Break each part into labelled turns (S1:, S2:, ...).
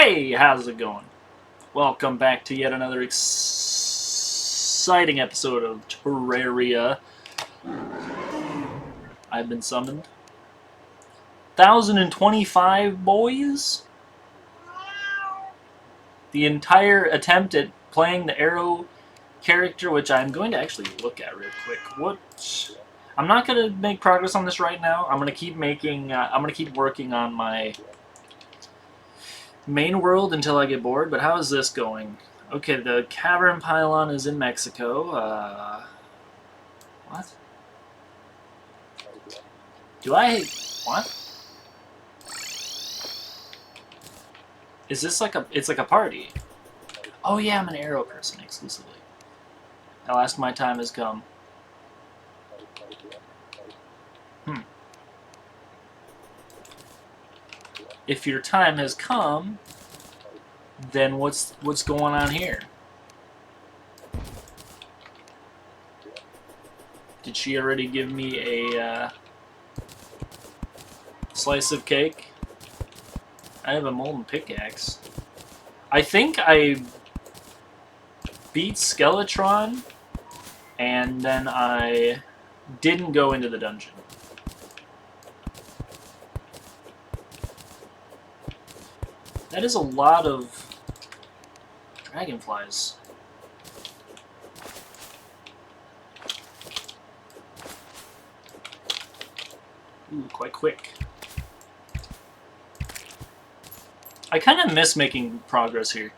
S1: Hey, how's it going? Welcome back to yet another exciting episode of Terraria. I've been summoned. 1,025 boys? The entire attempt at playing the arrow character, which I'm going to actually look at real quick. I'm not going to make progress on this right now. I'm going to keep working on my main world until I get bored, but how is this going? Okay, the cavern pylon is in Mexico. What? What? Is this like it's like a party? Oh yeah, I'm an arrow person exclusively. At last my time has come. If your time has come, then what's going on here? Did she already give me a slice of cake? I have a molten pickaxe. I think I beat Skeletron, and then I didn't go into the dungeon. That is a lot of dragonflies. Ooh, quite quick. I kind of miss making progress here.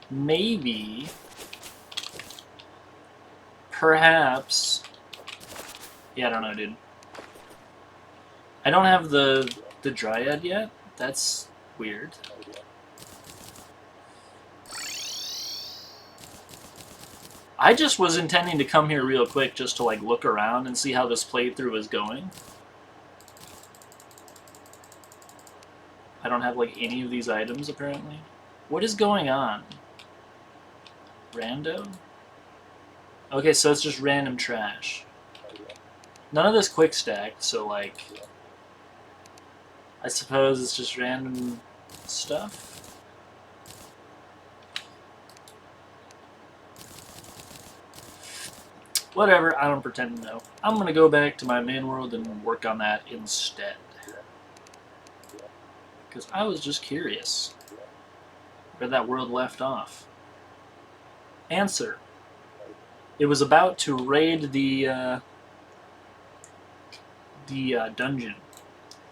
S1: Maybe, perhaps, yeah, I don't know, dude. I don't have the Dryad yet. That's weird. I just was intending to come here real quick just to like look around and see how this playthrough is going. I don't have like any of these items apparently. What is going on? Rando? Okay, so it's just random trash. None of this quick stacked, so like I suppose it's just random stuff. Whatever, I don't pretend to know. I'm gonna go back to my main world and work on that instead. Because I was just curious where that world left off. Answer. It was about to raid the dungeon.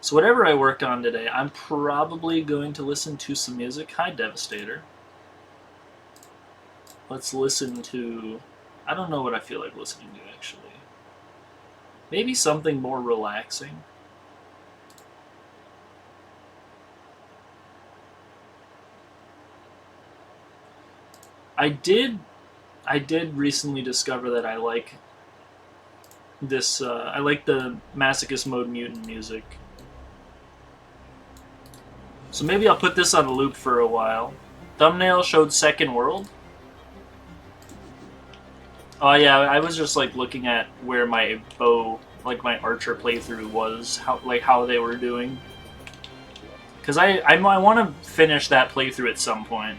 S1: So whatever I work on today, I'm probably going to listen to some music. Hi, Devastator. Let's listen to... I don't know what I feel like listening to, actually. Maybe something more relaxing. I did recently discover that I like this, I like the Masochist Mode Mutant music. So maybe I'll put this on a loop for a while. Thumbnail showed Second World. Oh yeah, I was just like looking at where my bow, like my archer playthrough was, how they were doing. Because I want to finish that playthrough at some point.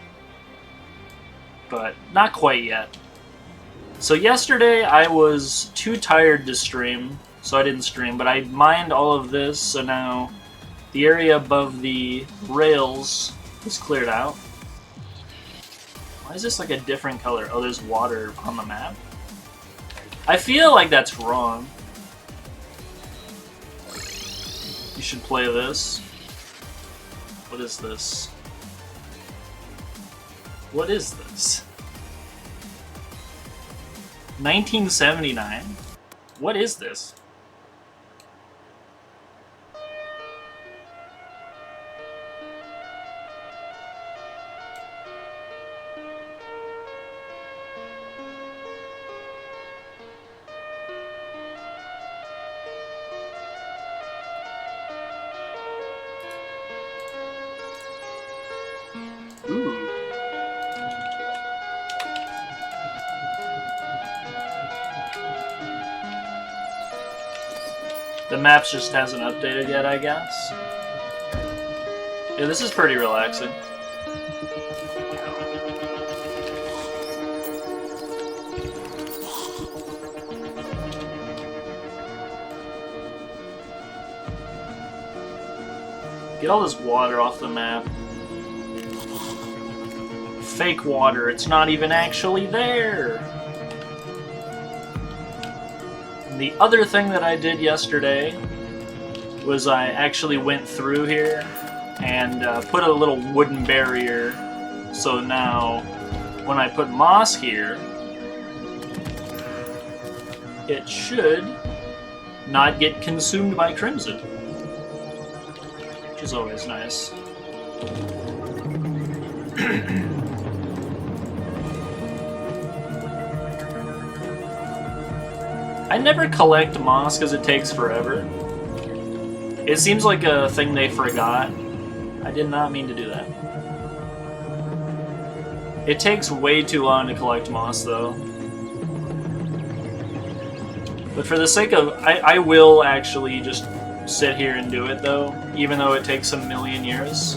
S1: But not quite yet. So yesterday I was too tired to stream, so I didn't stream, but I mined all of this, so now the area above the rails is cleared out. Why is this like a different color? Oh, there's water on the map? I feel like that's wrong. You should play this. What is this? What is this? 1979? What is this? Ooh. The maps just hasn't updated yet, I guess. Yeah, this is pretty relaxing. Get all this water off the map. Fake water, it's not even actually there! And the other thing that I did yesterday was I actually went through here and put a little wooden barrier, so now when I put moss here, it should not get consumed by crimson, which is always nice. I never collect moss because it takes forever. It seems like a thing they forgot. I did not mean to do that. It takes way too long to collect moss, though. But for the sake of... I will actually just sit here and do it, though, even though it takes a million years.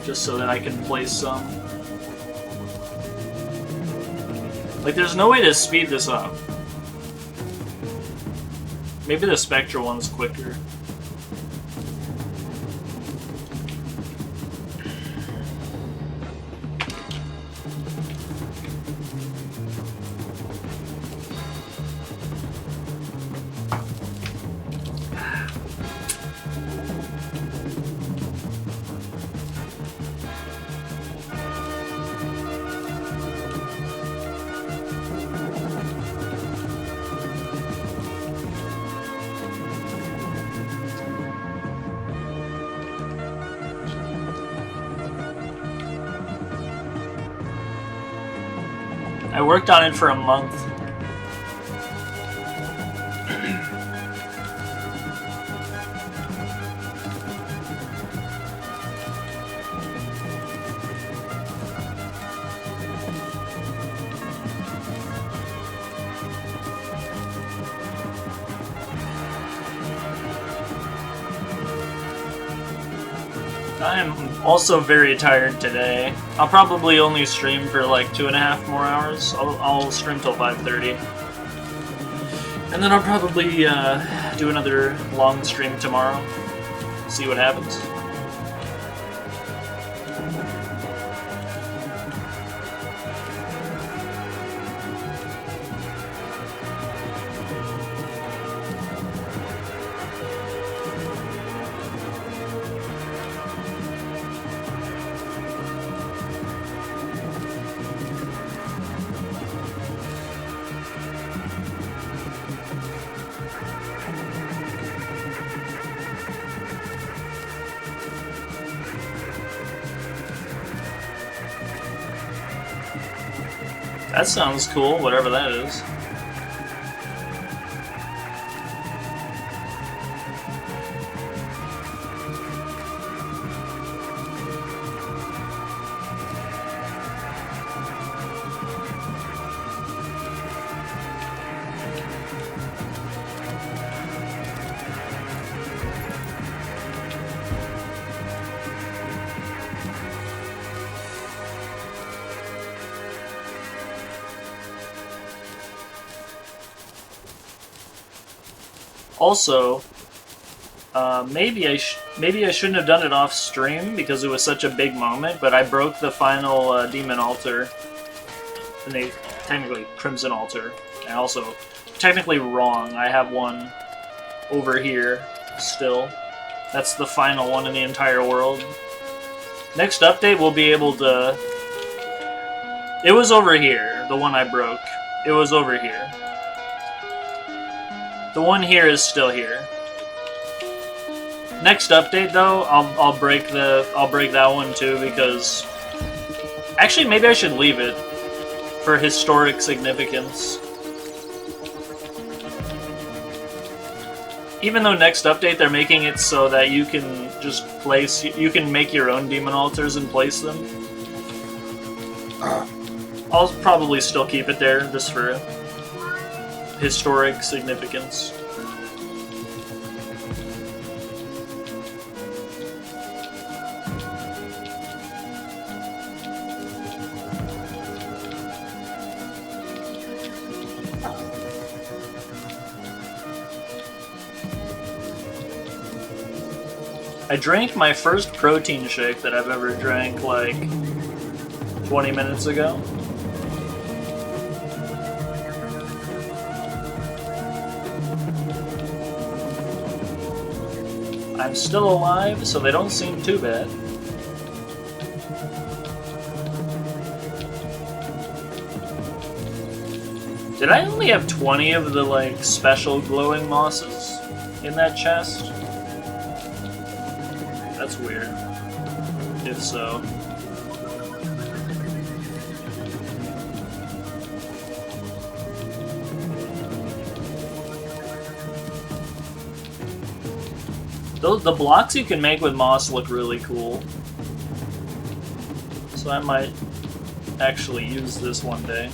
S1: Just so that I can place some. Like, there's no way to speed this up. Maybe the Spectra one's quicker. I worked on it for a month. I'm also very tired today. I'll probably only stream for like 2.5 more hours. I'll stream till 5:30. And then I'll probably do another long stream tomorrow. See what happens. That sounds cool, whatever that is. Also, maybe I shouldn't have done it off stream because it was such a big moment, but I broke the final demon altar, and they technically crimson altar, and also technically wrong. I have one over here still. That's the final one in the entire world. Next update, we'll be able to. It was over here. The one I broke. It was over here. The one here is still here. Next update, though, I'll break that one too because actually maybe I should leave it for historic significance. Even though next update they're making it so that you can just you can make your own demon altars and place them. I'll probably still keep it there just for historic significance. I drank my first protein shake that I've ever drank like 20 minutes ago. I'm still alive, so they don't seem too bad. Did I only have 20 of the, like, special glowing mosses in that chest? That's weird. If so. The blocks you can make with moss look really cool. So I might actually use this one day.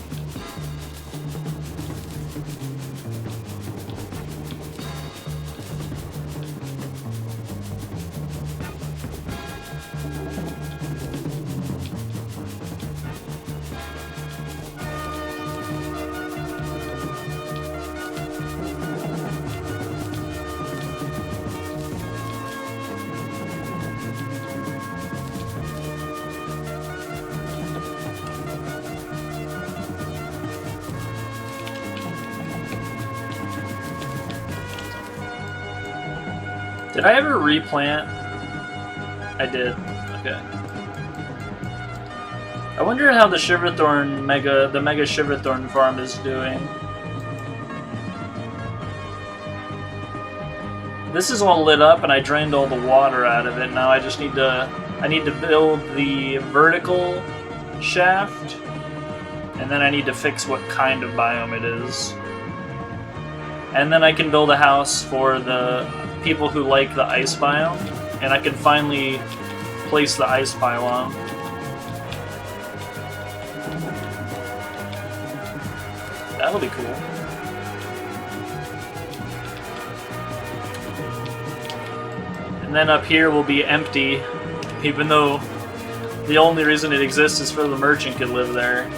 S1: Did I ever replant? I did. Okay. I wonder how the Shiverthorn the Mega Shiverthorn farm is doing. This is all lit up and I drained all the water out of it. Now I just need to build the vertical shaft, and then I need to fix what kind of biome it is. And then I can build a house for the people who like the ice biome, and I can finally place the ice pylon. That'll be cool. And then up here will be empty, even though the only reason it exists is for the merchant could live there.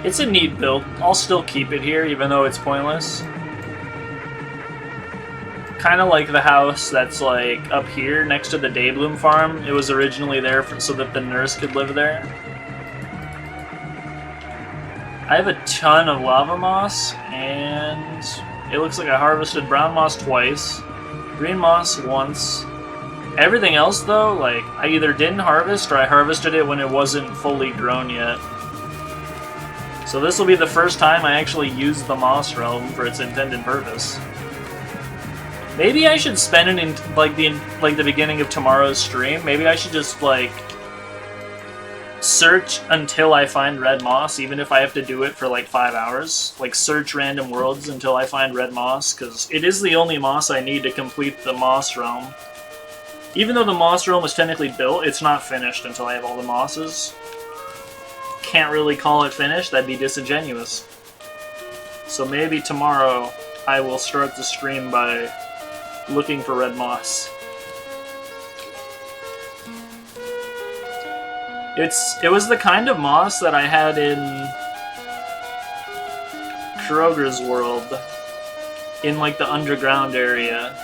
S1: It's a neat build. I'll still keep it here, even though it's pointless. Kind of like the house that's like up here next to the Daybloom farm. It was originally there so that the nurse could live there. I have a ton of lava moss, and it looks like I harvested brown moss twice, green moss once. Everything else though, like, I either didn't harvest or I harvested it when it wasn't fully grown yet. So this will be the first time I actually use the Moss Realm for its intended purpose. Maybe I should spend it in the beginning of tomorrow's stream. Maybe I should just like search until I find red moss, even if I have to do it for like 5 hours. Like search random worlds until I find red moss, because it is the only moss I need to complete the Moss Realm. Even though the Moss Realm was technically built, it's not finished until I have all the mosses. Can't really call it finished, that'd be disingenuous. So maybe tomorrow I will start the stream by looking for red moss. It was the kind of moss that I had in Kroger's world, in like the underground area,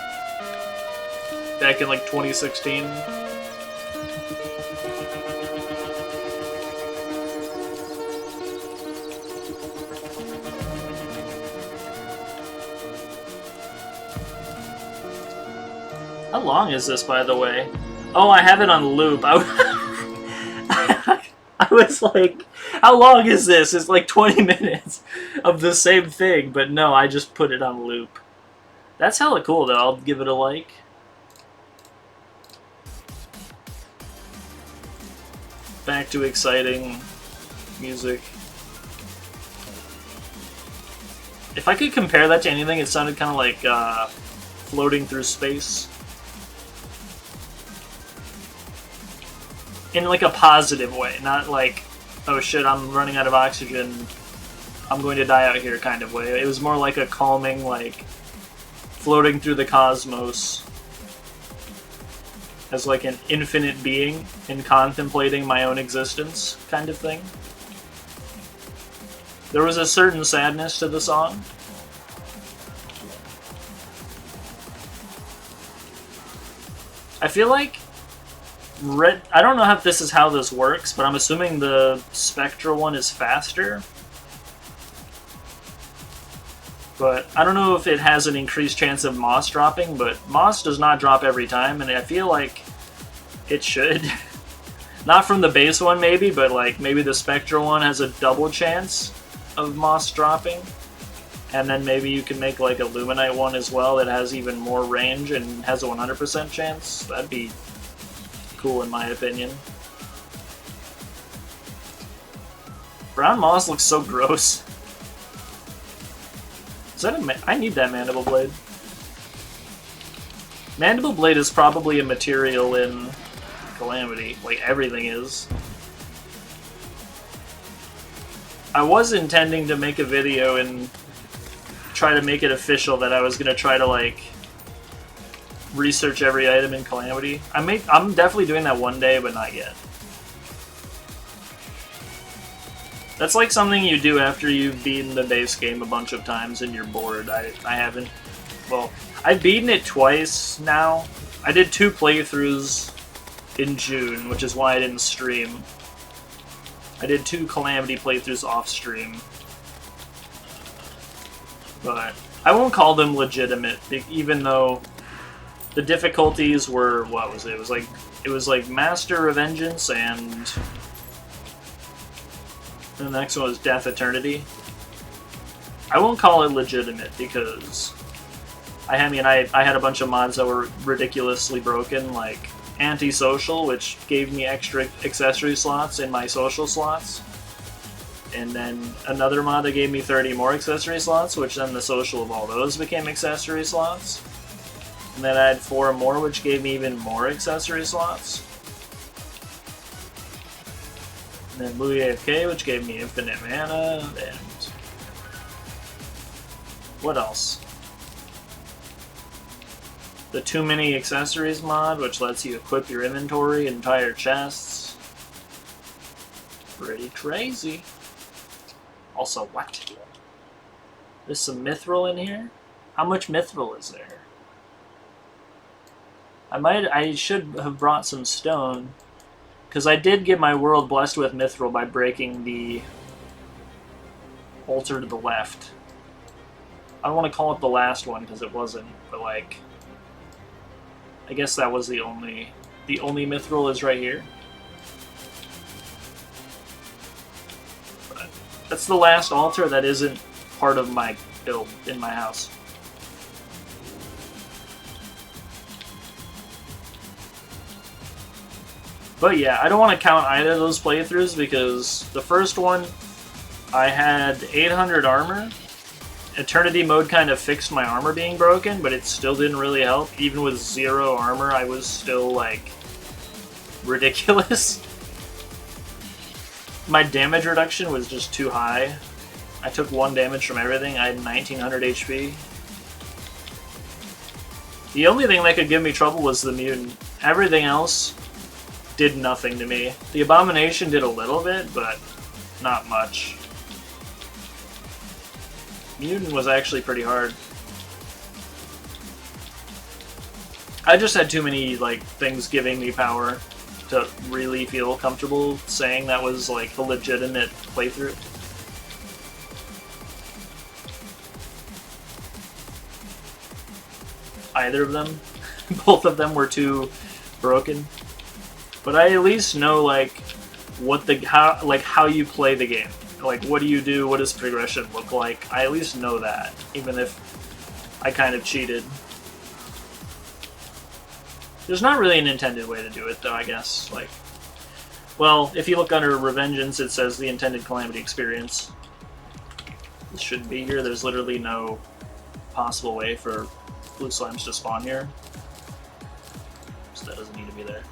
S1: back in like 2016. How long is this, by the way? Oh, I have it on loop. I was like, how long is this? It's like 20 minutes of the same thing, but no, I just put it on loop. That's hella cool, though. I'll give it a like. Back to exciting music. If I could compare that to anything, it sounded kind of like floating through space. In like a positive way, not like, oh shit, I'm running out of oxygen, I'm going to die out here kind of way. It was more like a calming, like, floating through the cosmos as like an infinite being and contemplating my own existence kind of thing. There was a certain sadness to the song. I feel like red. I don't know if this is how this works, but I'm assuming the spectral one is faster. But I don't know if it has an increased chance of moss dropping, but moss does not drop every time, and I feel like it should. Not from the base one, maybe, but like maybe the spectral one has a double chance of moss dropping. And then maybe you can make like a luminite one as well that has even more range and has a 100% chance. That'd be cool in my opinion. Brown moss looks so gross. Is that I need that mandible blade. Mandible blade is probably a material in Calamity, like everything is. I was intending to make a video and try to make it official that I was gonna try to like research every item in Calamity. I'm definitely doing that one day, but not yet. That's like something you do after you've beaten the base game a bunch of times and you're bored. I haven't. Well, I've beaten it twice now. I did 2 playthroughs in June, which is why I didn't stream. I did 2 Calamity playthroughs off stream. But I won't call them legitimate, even though the difficulties were, what was it? It was like Master Revengeance and the next one was Death Eternity. I won't call it legitimate because I had a bunch of mods that were ridiculously broken, like Antisocial, which gave me extra accessory slots in my social slots. And then another mod that gave me 30 more accessory slots, which then the social of all those became accessory slots. And then I had 4 more, which gave me even more accessory slots. And then Blue AFK, which gave me infinite mana, and what else? The Too Many Accessories mod, which lets you equip your inventory and entire chests. Pretty crazy. Also, what? There's some mithril in here? How much mithril is there? I should have brought some stone, because I did get my world blessed with mithril by breaking the altar to the left. I don't want to call it the last one, because it wasn't, but like, I guess that was the only mithril is right here. But that's the last altar that isn't part of my build in my house. But yeah, I don't want to count either of those playthroughs because the first one, I had 800 armor. Eternity mode kind of fixed my armor being broken, but it still didn't really help. Even with 0 armor, I was still, like, ridiculous. My damage reduction was just too high. I took 1 damage from everything. I had 1900 HP. The only thing that could give me trouble was the mutant. Everything else did nothing to me. The Abomination did a little bit, but not much. Mutant was actually pretty hard. I just had too many like things giving me power to really feel comfortable saying that was like a legitimate playthrough. Either of them. Both of them were too broken. But I at least know like what how you play the game. Like, what do you do? What does progression look like? I at least know that, even if I kind of cheated. There's not really an intended way to do it, though, I guess. Like, well, if you look under Revengeance, it says the intended Calamity experience. This shouldn't be here. There's literally no possible way for blue slimes to spawn here. So that doesn't need to be there.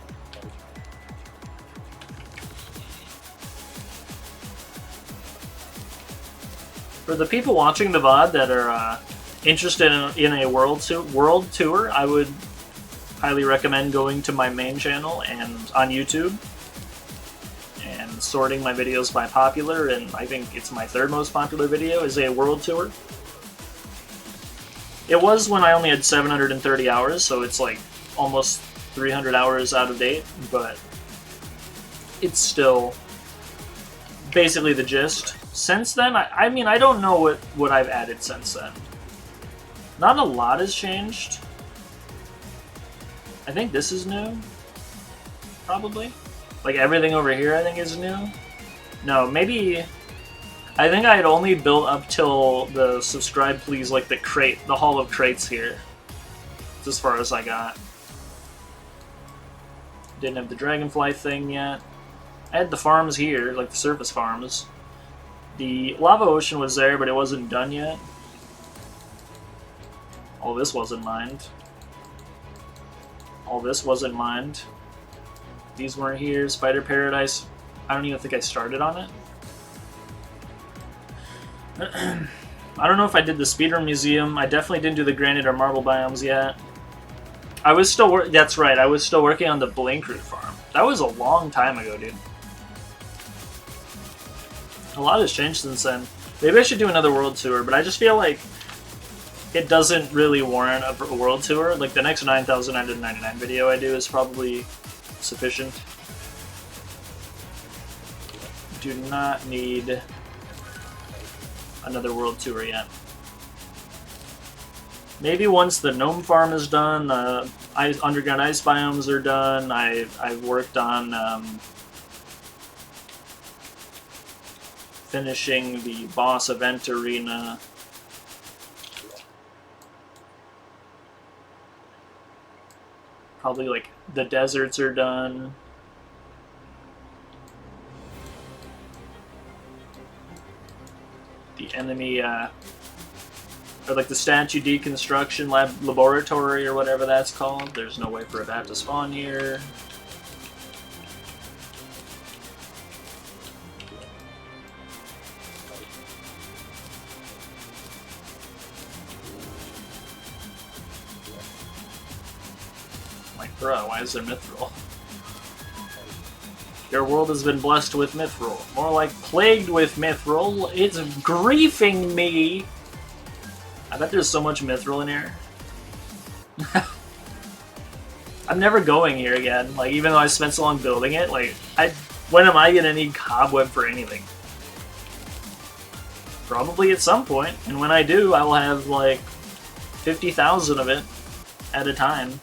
S1: For the people watching the VOD that are interested in a world tour, I would highly recommend going to my main channel and on YouTube and sorting my videos by popular, and I think it's my 3rd most popular video is a world tour. It was when I only had 730 hours, so it's like almost 300 hours out of date, but it's still basically the gist. Since then, I mean, I don't know what I've added since then. Not a lot has changed. I think this is new. Probably. Like, everything over here I think is new. No, maybe... I think I had only built up till the subscribe please, like the crate, the Hall of Crates here. That's as far as I got. Didn't have the Dragonfly thing yet. I had the farms here, like the surface farms. The Lava Ocean was there, but it wasn't done yet. All this wasn't mined. All this wasn't mined. These weren't here. Spider Paradise, I don't even think I started on it. I don't know if I did the Speedrun Museum. I definitely didn't do the granite or marble biomes yet. I was still that's right, I was still working on the Blinkroot farm. That was a long time ago, dude. A lot has changed since then. Maybe I should do another world tour, but I just feel like it doesn't really warrant a world tour. Like, the next 9,999 video I do is probably sufficient. Do not need another world tour yet. Maybe once the gnome farm is done, underground ice biomes are done. I've worked on finishing the boss event arena. Probably like the deserts are done. The enemy, or like the statue deconstruction laboratory or whatever that's called. There's no way for that to spawn here. Like, bro, why is there mithril? Your world has been blessed with mithril. More like plagued with mithril. It's griefing me. I bet there's so much mithril in here. I'm never going here again. Like, even though I spent so long building it, like, when am I gonna need cobweb for anything? Probably at some point, and when I do, I will have like 50,000 of it at a time.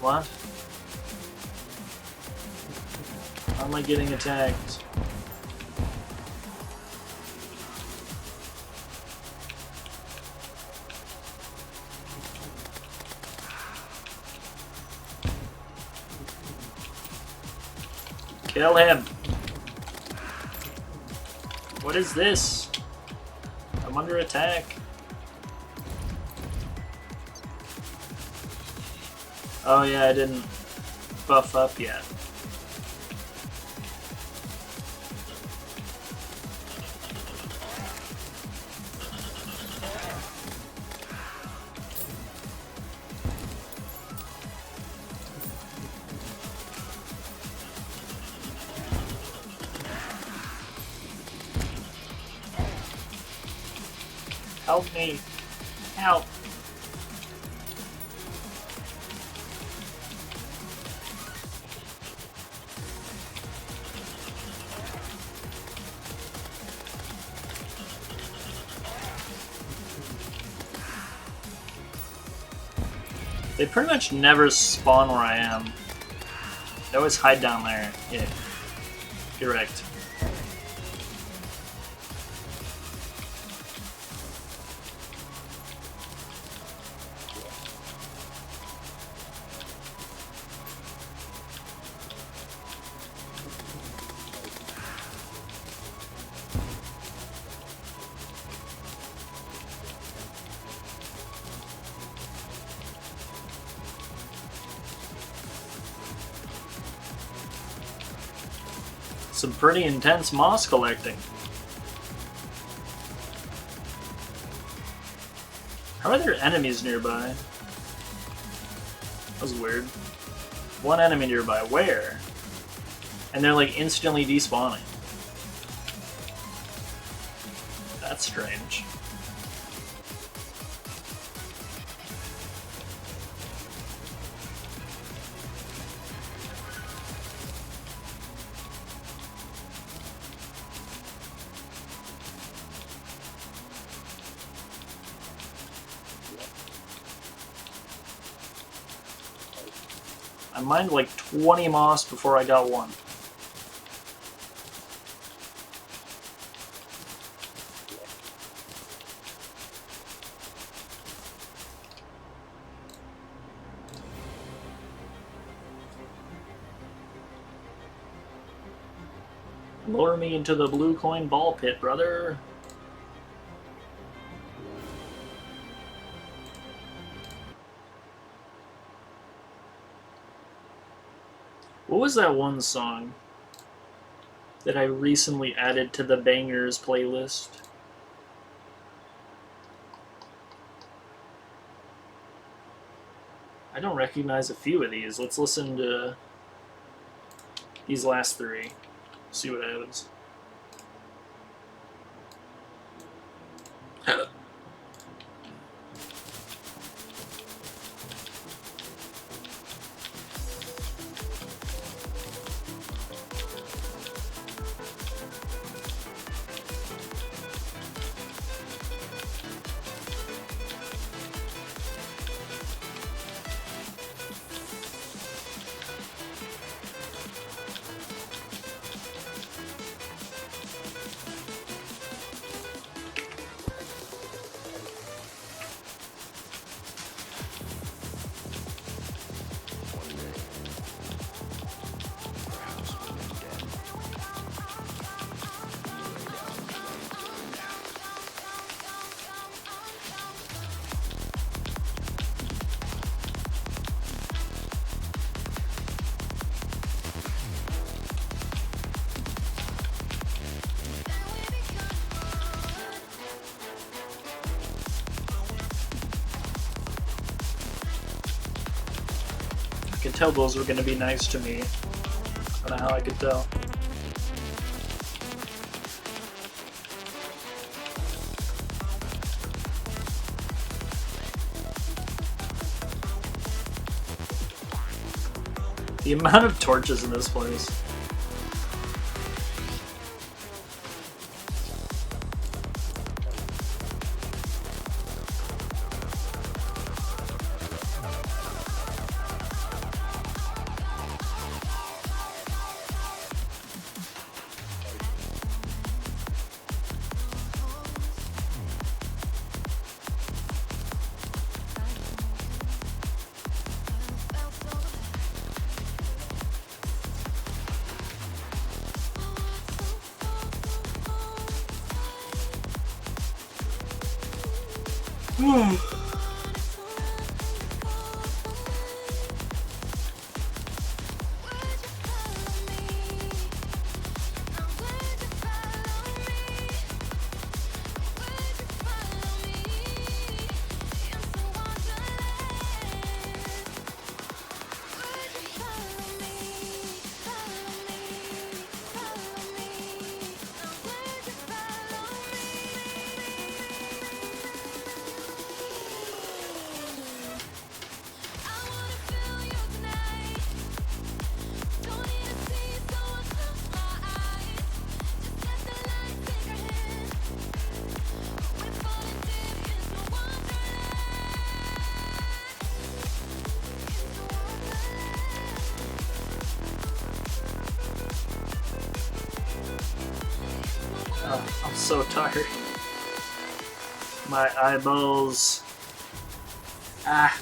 S1: What? How am I getting attacked? Kill him! What is this? I'm under attack. Oh yeah, I didn't buff up yet. Help me! Help! They pretty much never spawn where I am. They always hide down there. Yeah. Correct. Some pretty intense moss collecting. How are there enemies nearby? That was weird. One enemy nearby. Where? And they're like instantly despawning. That's strange. I mined like 20 moss before I got one. Lure me into the blue coin ball pit, brother. What was that one song that I recently added to the bangers playlist? I don't recognize a few of these. Let's listen to these last three. See what happens. I could tell those were going to be nice to me. I don't know how I could tell. The amount of torches in this place. I'm so tired. My eyeballs. Ah.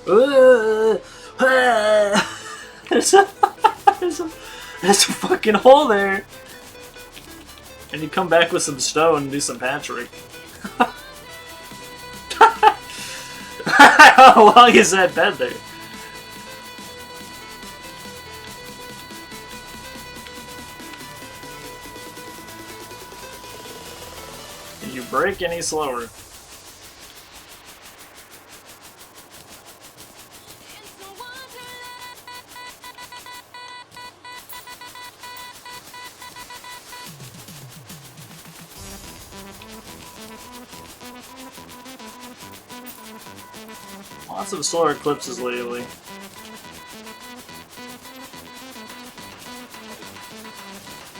S1: There's a, there's a, there's a fucking hole there. And you come back with some stone and do some patchwork. How long has that been there? Can you break any slower? Lots of solar eclipses lately.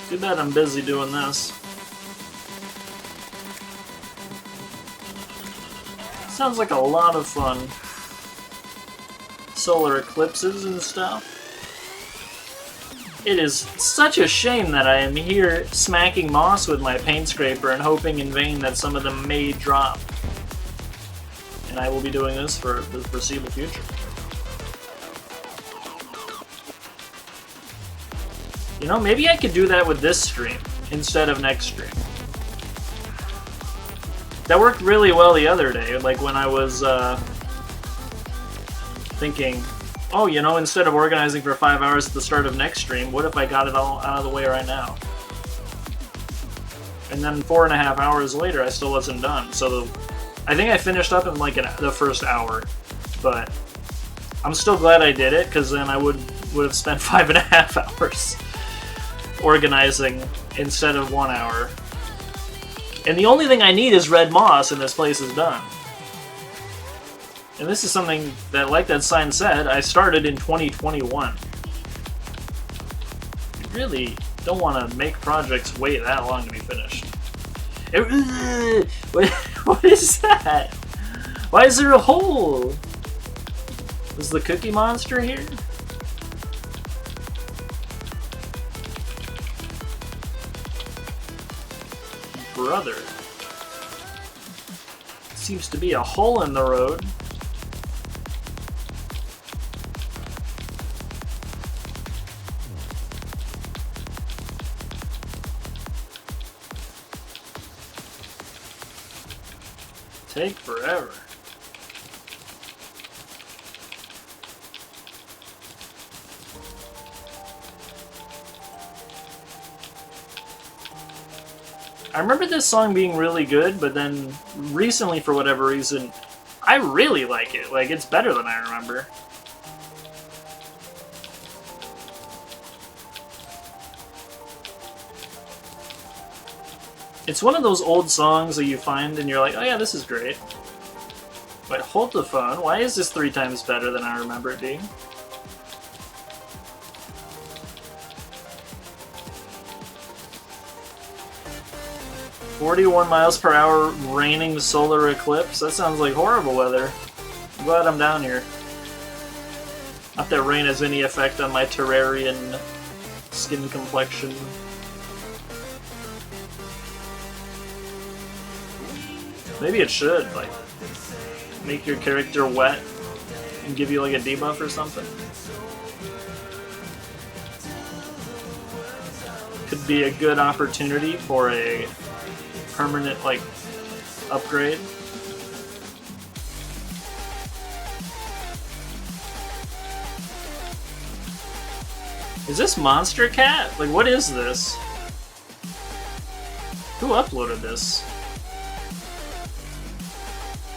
S1: Too bad I'm busy doing this. Sounds like a lot of fun. Solar eclipses and stuff. It is such a shame that I am here smacking moss with my paint scraper and hoping in vain that some of them may drop. And I will be doing this for the foreseeable future. You know, maybe I could do that with this stream instead of next stream. That worked really well the other day, like when I was thinking, oh, you know, instead of organizing for 5 hours at the start of next stream, what if I got it all out of the way right now? And then 4.5 hours later, I still wasn't done. So I think I finished up in like the first hour, but I'm still glad I did it, because then I would have spent 5.5 hours organizing instead of 1 hour. And the only thing I need is red moss, and this place is done. And this is something that, like that sign said, I started in 2021. You really don't want to make projects wait that long to be finished. What is that? Why is there a hole? Is the Cookie Monster here? Brother. Seems to be a hole in the road. Take forever. I remember this song being really good, but then recently, for whatever reason, I really like it. Like, it's better than I remember. It's one of those old songs that you find and you're like, oh yeah, this is great. But hold the phone, why is this 3 times better than I remember it being? "41 miles per hour raining solar eclipse." That sounds like horrible weather. I'm glad I'm down here. Not that rain has any effect on my Terrarian skin complexion. Maybe it should, like, make your character wet and give you like a debuff or something. Could be a good opportunity for a permanent, like, upgrade. Is this Monster Cat? Like, what is this? Who uploaded this?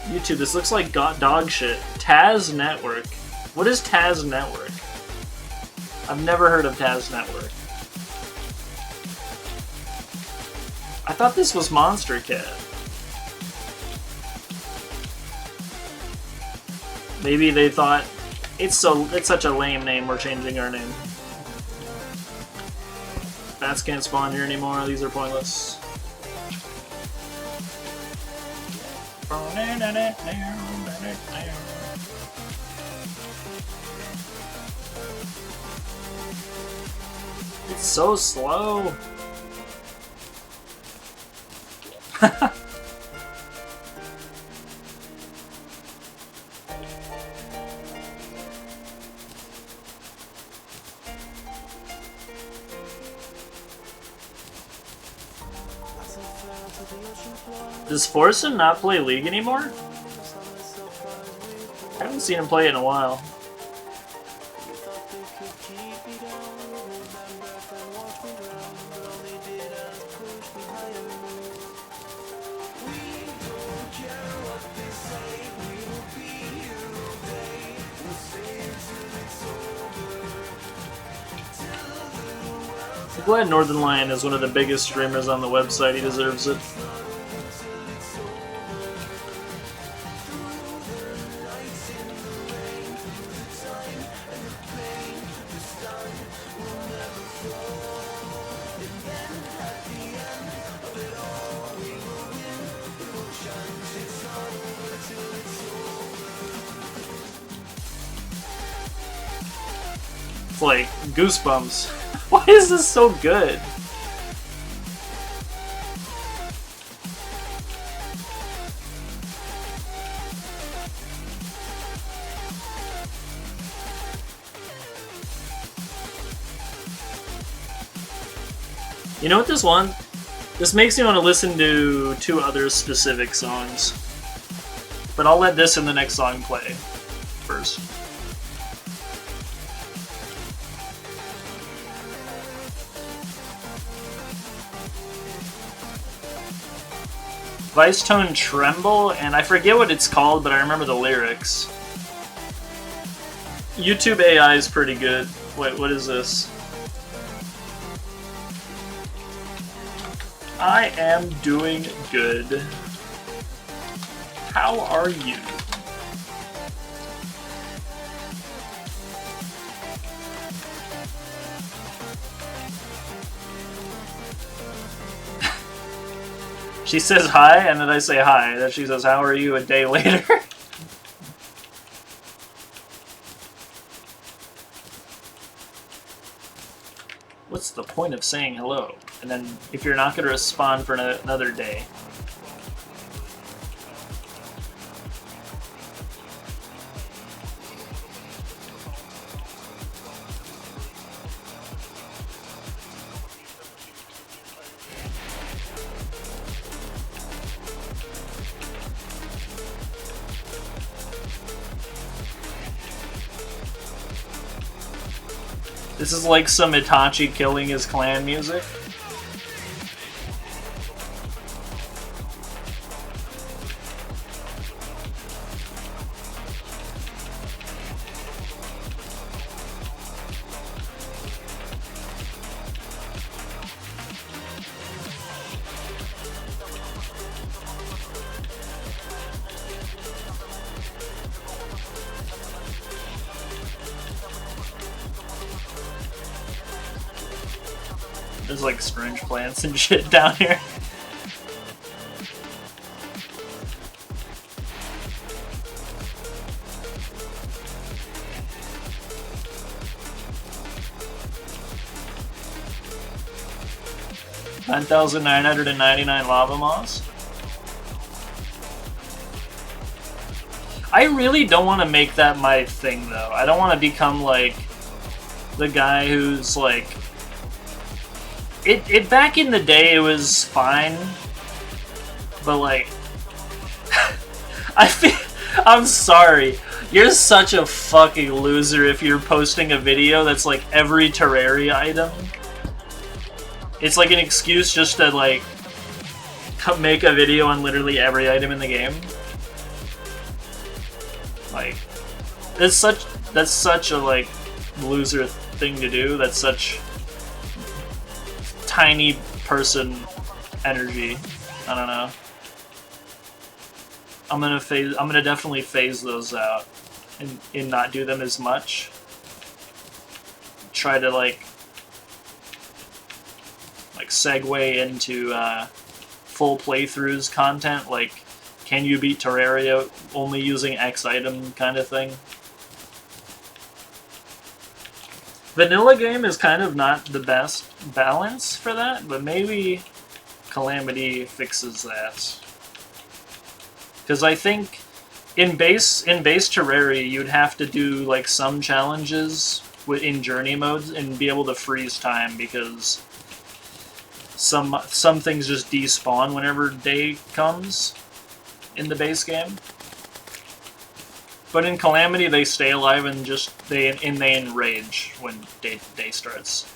S1: YouTube, this looks like dog shit. Taz Network. What is Taz Network? I've never heard of Taz Network. I thought this was Monster Cat. Maybe they thought it's such a lame name, we're changing our name. Bats can't spawn here anymore, these are pointless. It's so slow. Does Forsen not play League anymore? I haven't seen him play it in a while. I'm glad Northern Lion is one of the biggest streamers on the website. He deserves it. It's like goosebumps. Why is this so good? You know what this one? This makes me want to listen to 2 other specific songs. But I'll let this and the next song play first. Vice Tone Tremble, and I forget what it's called, but I remember the lyrics. YouTube AI is pretty good. Wait, what is this? I am doing good. How are you? She says hi, and then I say hi. Then she says, how are you a day later? What's the point of saying hello? And then if you're not going to respond for another day. This is like some Itachi killing his clan music. There's like strange plants and shit down here. $9,999 lava moss. I really don't want to make that my thing though. I don't want to become like the guy who's like It back in the day it was fine, but like I'm sorry. You're such a fucking loser if you're posting a video that's like every Terraria item. It's like an excuse just to like make a video on literally every item in the game. Like that's such a like loser thing to do. That's such tiny person energy. I don't know. I'm gonna definitely phase those out and not do them as much. Try to like segue into full playthroughs content, like can you beat Terraria only using X item kind of thing. Vanilla game is kind of not the best balance for that, but maybe Calamity fixes that. Because I think in base Terraria you'd have to do like some challenges in journey modes and be able to freeze time, because some things just despawn whenever day comes in the base game. But in Calamity, they stay alive and they enrage when day starts.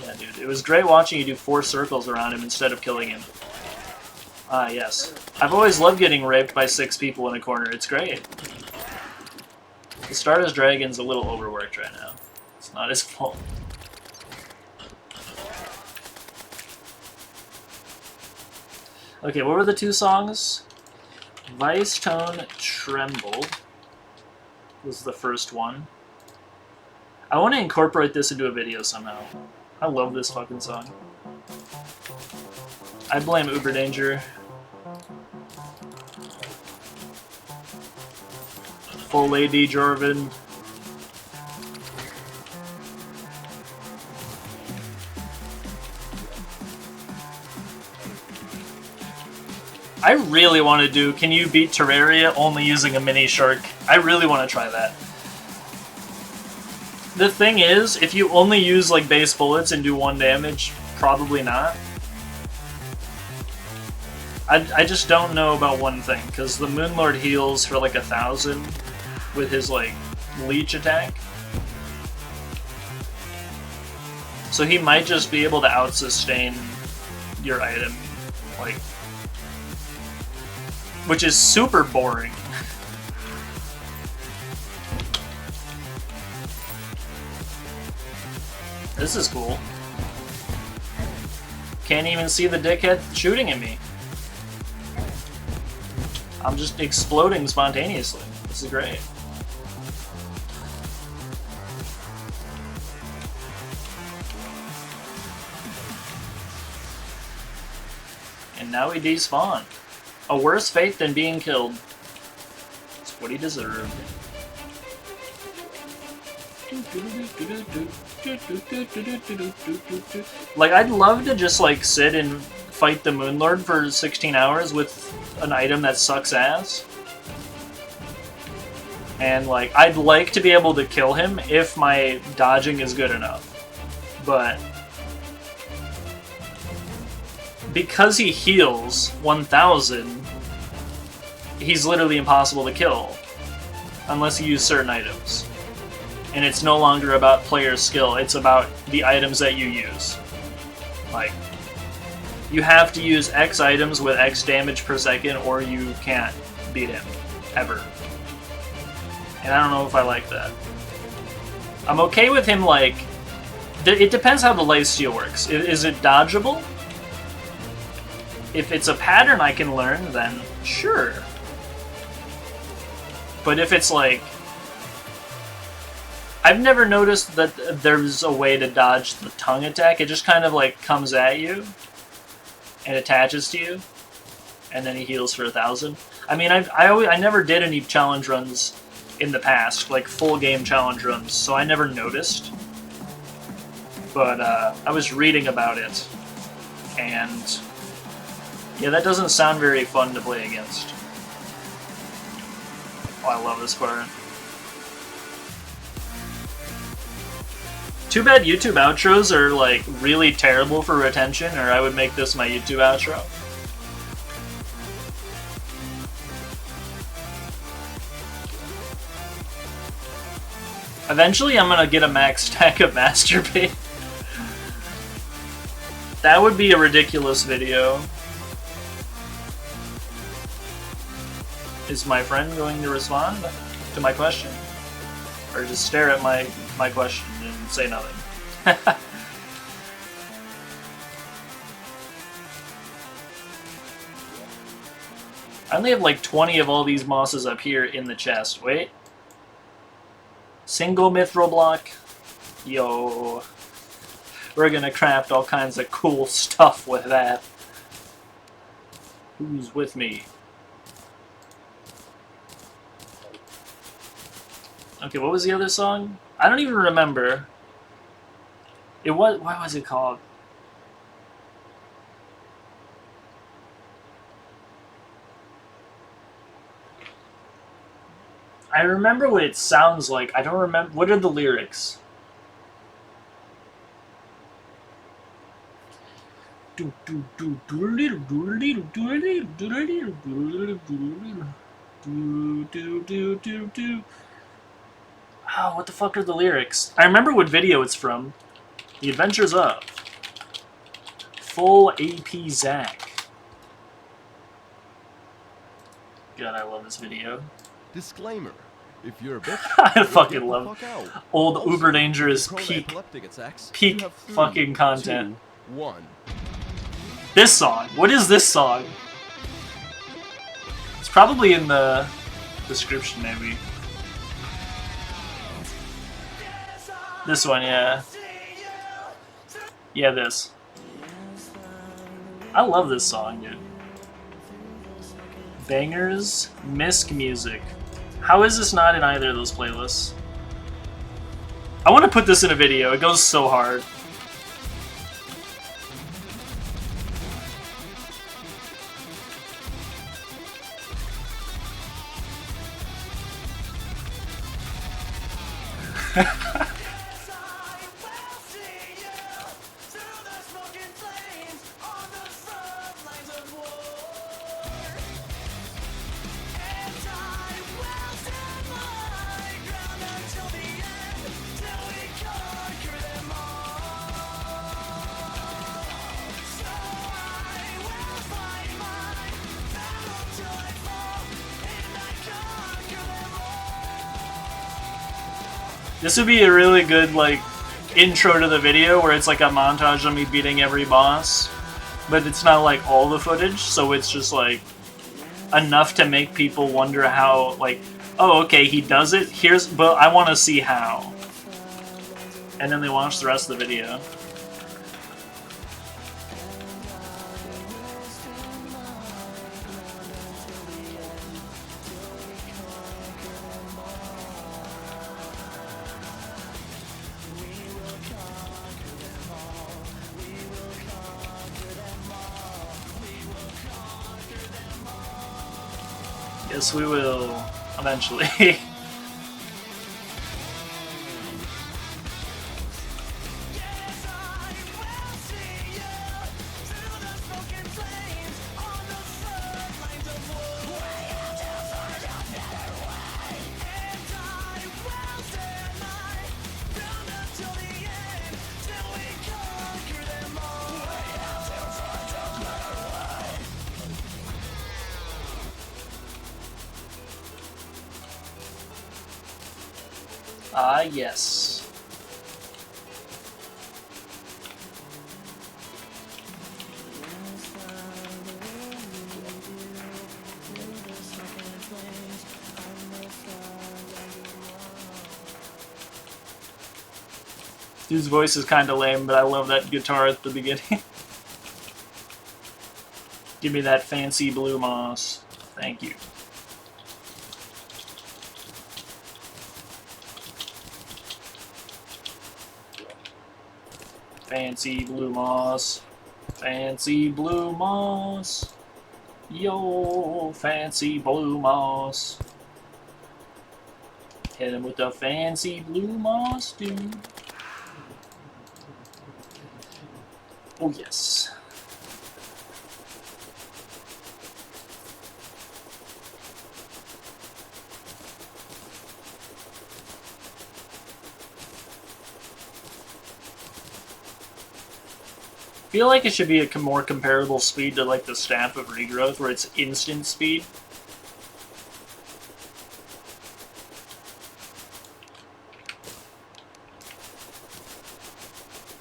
S1: Yeah, dude, it was great watching you do 4 circles around him instead of killing him. Ah, yes. I've always loved getting raped by 6 people in a corner. It's great. The Stardust Dragon's a little overworked right now. It's not his fault. Okay, what were the 2 songs? Vice Tone Tremble was the first one. I want to incorporate this into a video somehow. I love this fucking song. I blame Uber Danger. Full Lady Jorvin. I really want to do, can you beat Terraria only using a mini shark? I really want to try that. The thing is, if you only use like base bullets and do 1 damage, probably not. I just don't know about one thing, because the Moonlord heals for like 1,000 with his like leech attack. So he might just be able to out-sustain your item, like, which is super boring. This is cool. Can't even see the dickhead shooting at me. I'm just exploding spontaneously. This is great. And now he despawned. A worse fate than being killed. It's what he deserved. Like, I'd love to just like sit and fight the Moonlord for 16 hours with an item that sucks ass. And like, I'd like to be able to kill him if my dodging is good enough. But because he heals 1,000, he's literally impossible to kill unless you use certain items. And it's no longer about player skill, it's about the items that you use. Like, you have to use X items with X damage per second or you can't beat him. Ever. And I don't know if I like that. I'm okay with him, like, it depends how the lifesteal works. Is it dodgeable? If it's a pattern I can learn, then sure. But if it's like, I've never noticed that there's a way to dodge the tongue attack. It just kind of like comes at you and attaches to you, and then he heals for 1,000. I mean, I never did any challenge runs in the past, like full game challenge runs, so I never noticed. But I was reading about it, and yeah, that doesn't sound very fun to play against. Oh, I love this part. Too bad YouTube outros are like really terrible for retention, or I would make this my YouTube outro. Eventually I'm gonna get a max stack of Masturbate. That would be a ridiculous video. Is my friend going to respond to my question? Or just stare at my question and say nothing? I only have like 20 of all these mosses up here in the chest. Wait. Single mithril block. Yo. We're gonna craft all kinds of cool stuff with that. Who's with me? Okay, what was the other song? I don't even remember. It was, what was it called? I remember what it sounds like. I don't remember. What are the lyrics? Oh, what the fuck are the lyrics? I remember what video it's from. The Adventures of Full AP Zach. God, I love this video.
S2: Disclaimer. If you're a bitch,
S1: I
S2: get
S1: fucking
S2: the
S1: love
S2: fuck out.
S1: old
S2: Also,
S1: uber dangerous
S2: prone to
S1: peak
S2: epileptic attacks, you
S1: peak
S2: have 3,
S1: fucking content.
S2: 2, 1.
S1: This song. What is this song? It's probably in the description, maybe. This one, yeah. Yeah, this. I love this song, dude. Bangers, Misc music. How is this not in either of those playlists? I want to put this in a video. It goes so hard. This would be a really good, like, intro to the video where it's like a montage of me beating every boss, but it's not like all the footage, so it's just like enough to make people wonder how, like, oh, okay, he does it, but I want to see how. And then they watch the rest of the video. Yes, we will, eventually. Ah, yes. Dude's voice is kind of lame, but I love that guitar at the beginning. Give me that fancy blue moss. Thank you. Fancy blue moss. Fancy blue moss. Yo, fancy blue moss. Hit him with the fancy blue moss, dude. Oh, yes. I feel like it should be a more comparable speed to like the Staff of Regrowth, where it's instant speed.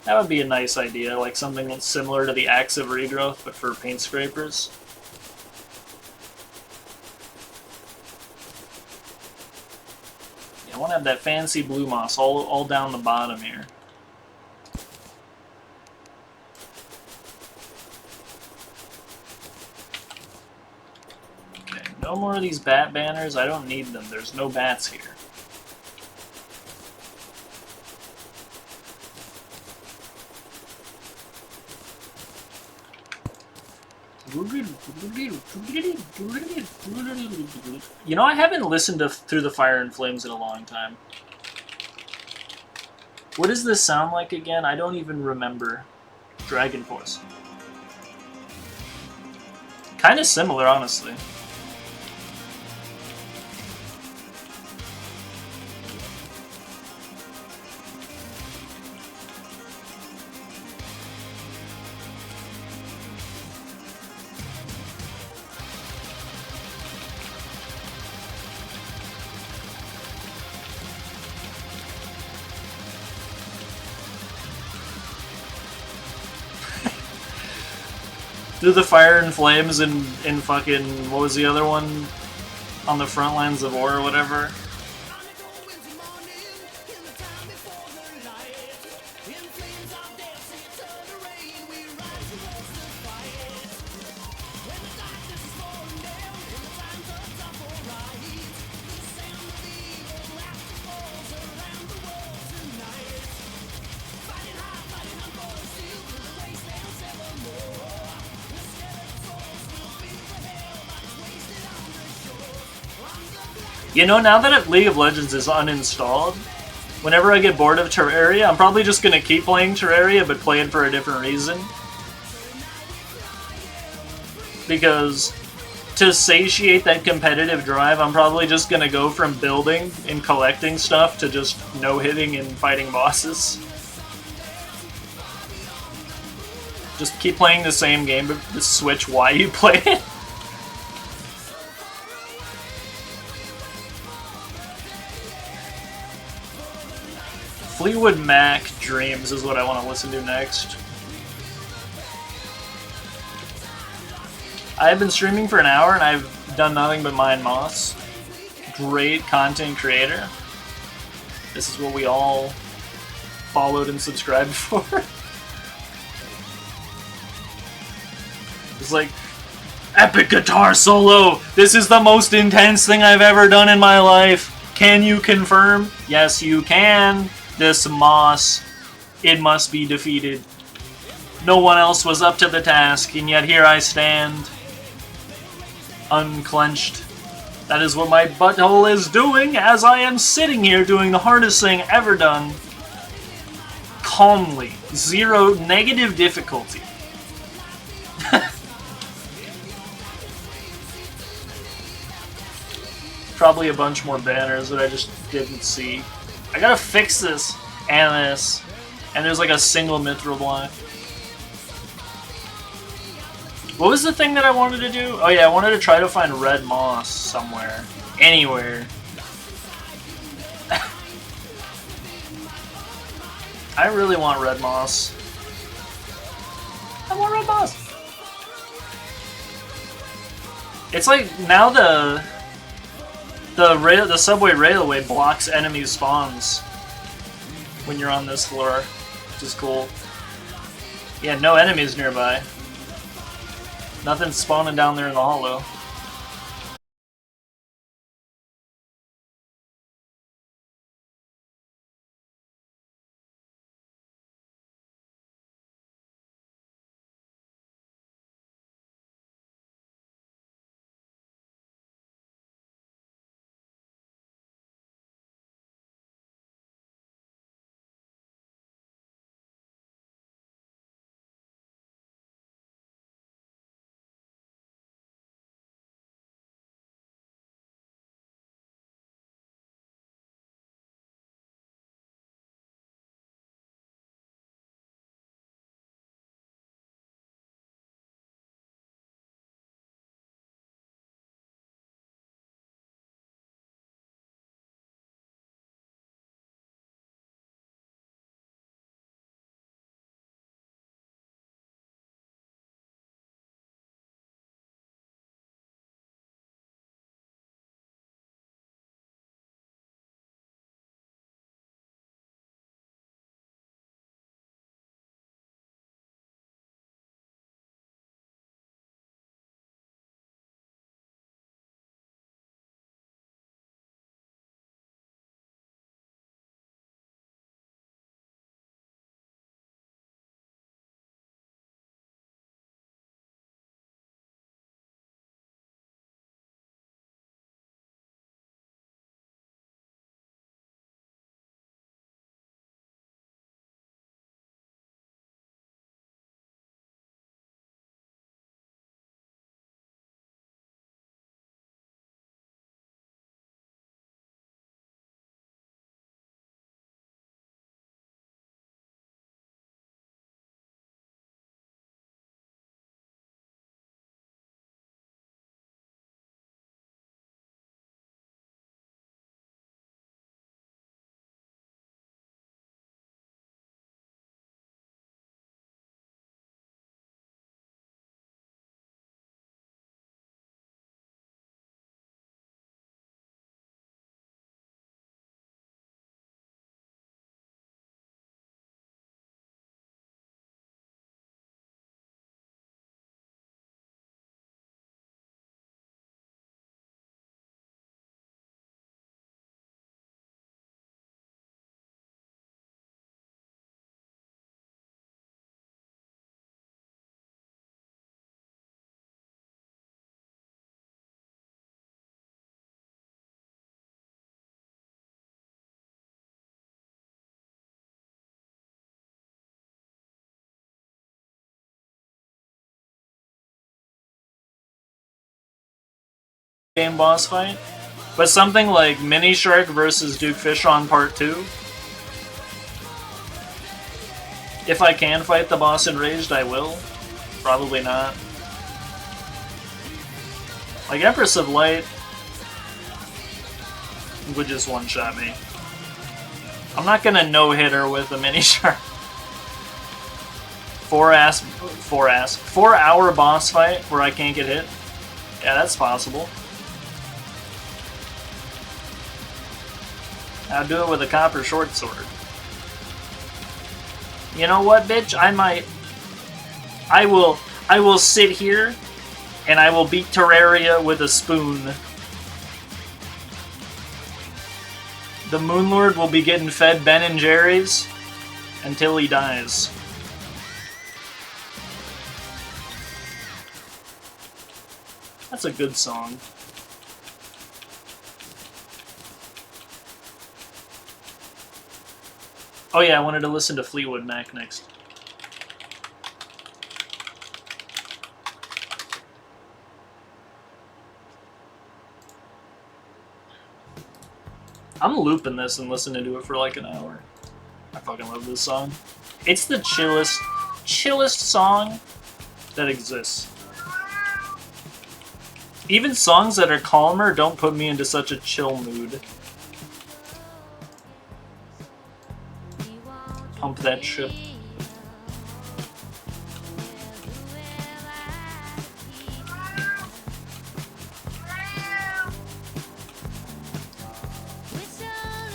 S1: That would be a nice idea, like something that's similar to the Axe of Regrowth, but for paint scrapers. Yeah, I want to have that fancy blue moss all down the bottom here. No more of these bat banners. I don't need them. There's no bats here. You know, I haven't listened to Through the Fire and Flames in a long time. What does this sound like again? I don't even remember. Dragon Force. Kind of similar, honestly. Do the fire and flames in fucking, what was the other one? On the front lines of war or whatever? You know, now that League of Legends is uninstalled, whenever I get bored of Terraria, I'm probably just gonna keep playing Terraria, but play it for a different reason. Because to satiate that competitive drive, I'm probably just gonna go from building and collecting stuff to just no-hitting and fighting bosses. Just keep playing the same game, but just switch why you play it. Fleetwood Mac Dreams is what I want to listen to next. I've been streaming for an hour and I've done nothing but mine moss. Great content creator. This is what we all followed and subscribed for. It's like, epic guitar solo! This is the most intense thing I've ever done in my life! Can you confirm? Yes, you can! This moss, it must be defeated. No one else was up to the task, and yet here I stand, unclenched. That is what my butthole is doing as I am sitting here doing the hardest thing ever done. Calmly. Zero negative difficulty. Probably a bunch more banners that I just didn't see. I gotta fix this, and this, and there's like a single mithril block. What was the thing that I wanted to do? Oh yeah, I wanted to try to find red moss somewhere. Anywhere. I really want red moss. I want red moss! It's like, now the subway railway blocks enemy spawns when you're on this floor, which is cool. Yeah, no enemies nearby. Nothing's spawning down there in the hollow. game boss fight. But something like Mini Shark versus Duke Fishon Part 2. If I can fight the boss enraged, I will. Probably not. Like Empress of Light would just one-shot me. I'm not gonna no-hit her with a Mini Shark. 4-hour boss fight where I can't get hit. Yeah, that's possible. I'll do it with a copper short sword. You know what, bitch? I will sit here and I will beat Terraria with a spoon. The Moonlord will be getting fed Ben and Jerry's until he dies. That's a good song. Oh yeah, I wanted to listen to Fleetwood Mac next. I'm looping this and listening to it for like an hour. I fucking love this song. It's the chillest song that exists. Even songs that are calmer don't put me into such a chill mood. Pump that shit.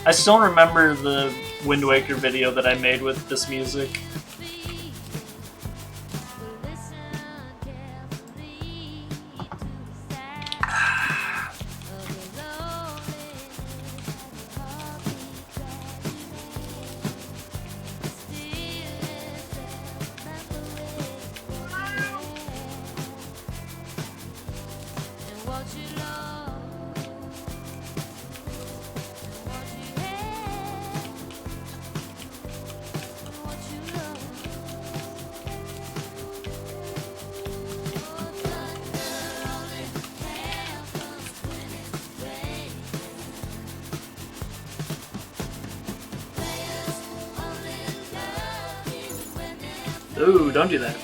S1: I still remember the Wind Waker video that I made with this music. Ooh, don't do that.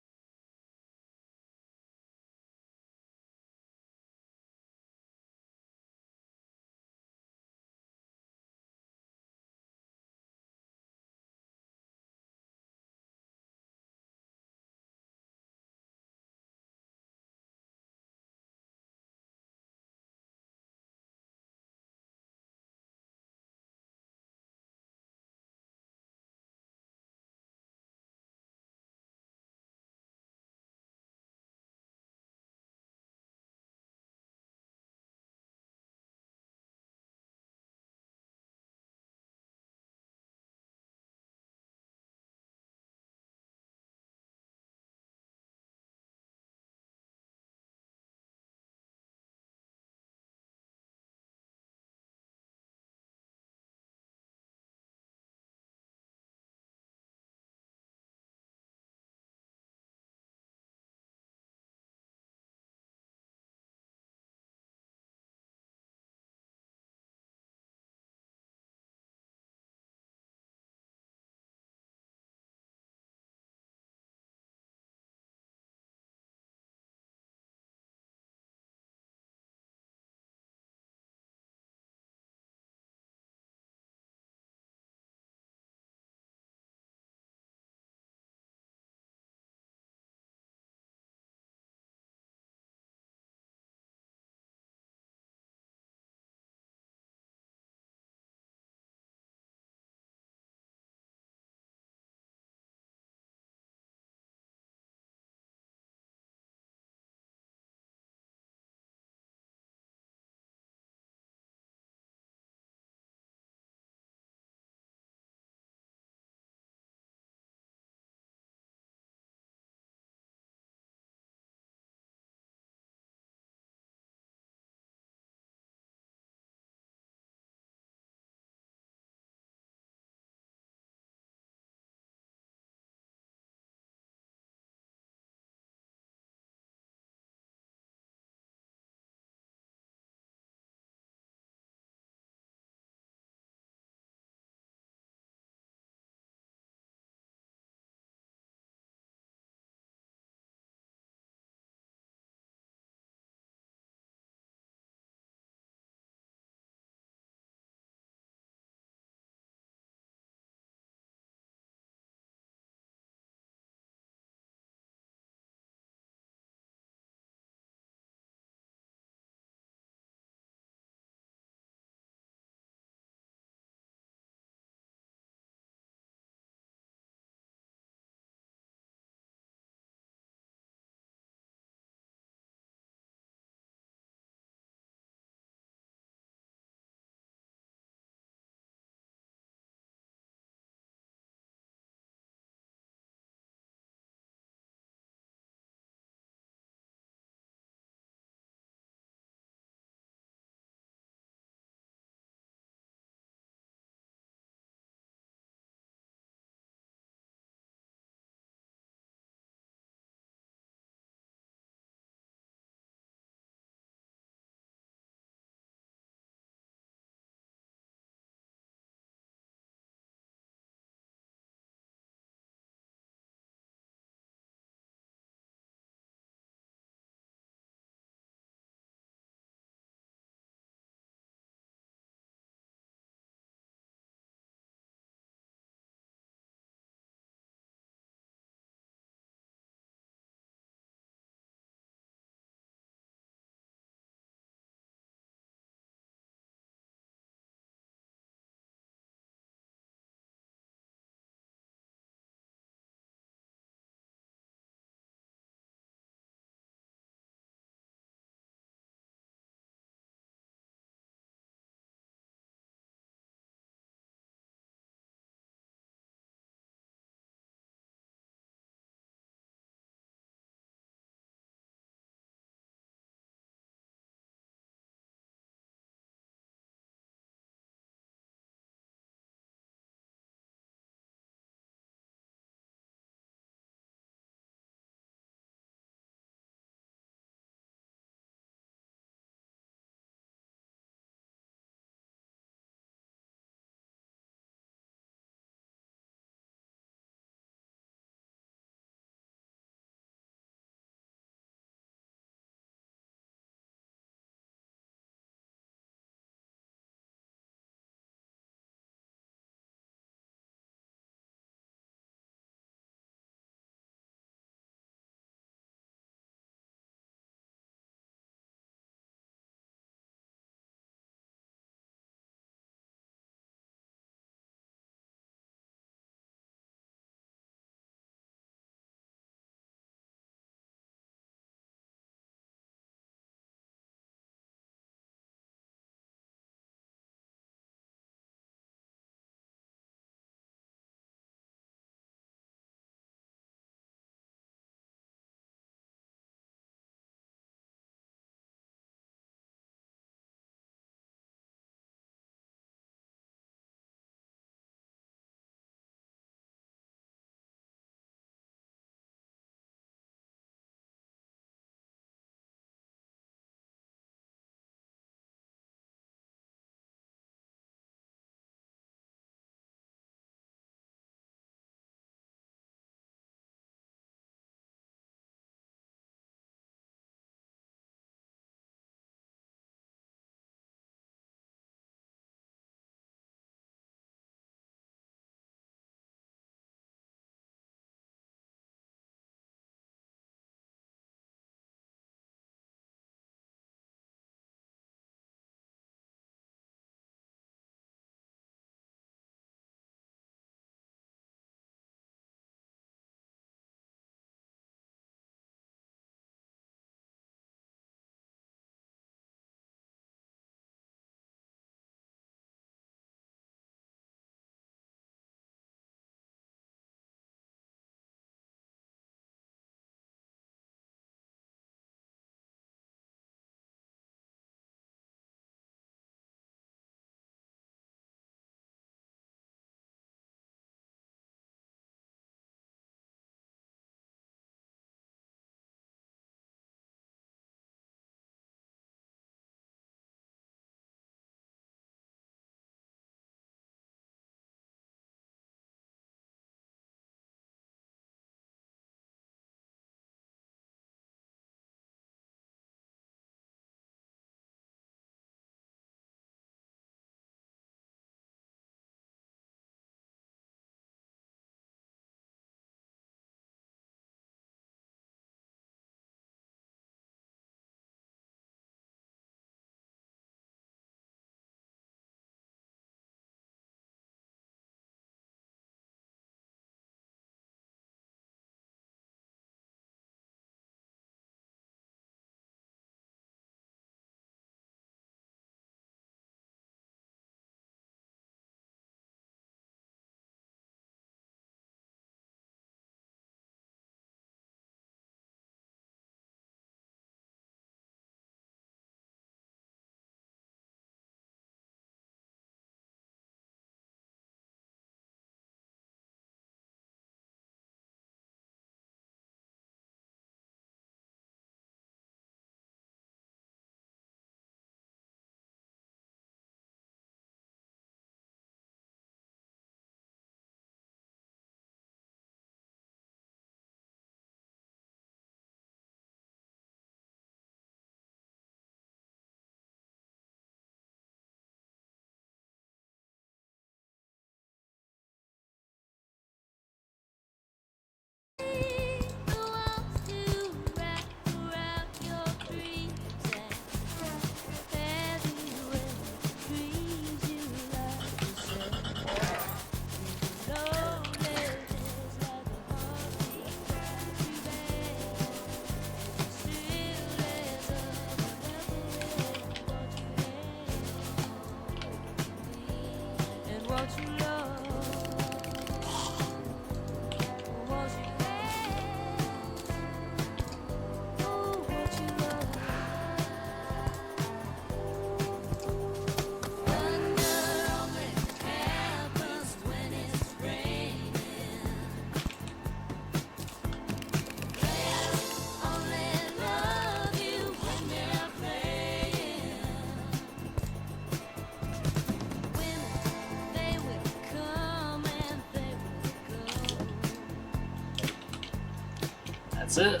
S1: That's it.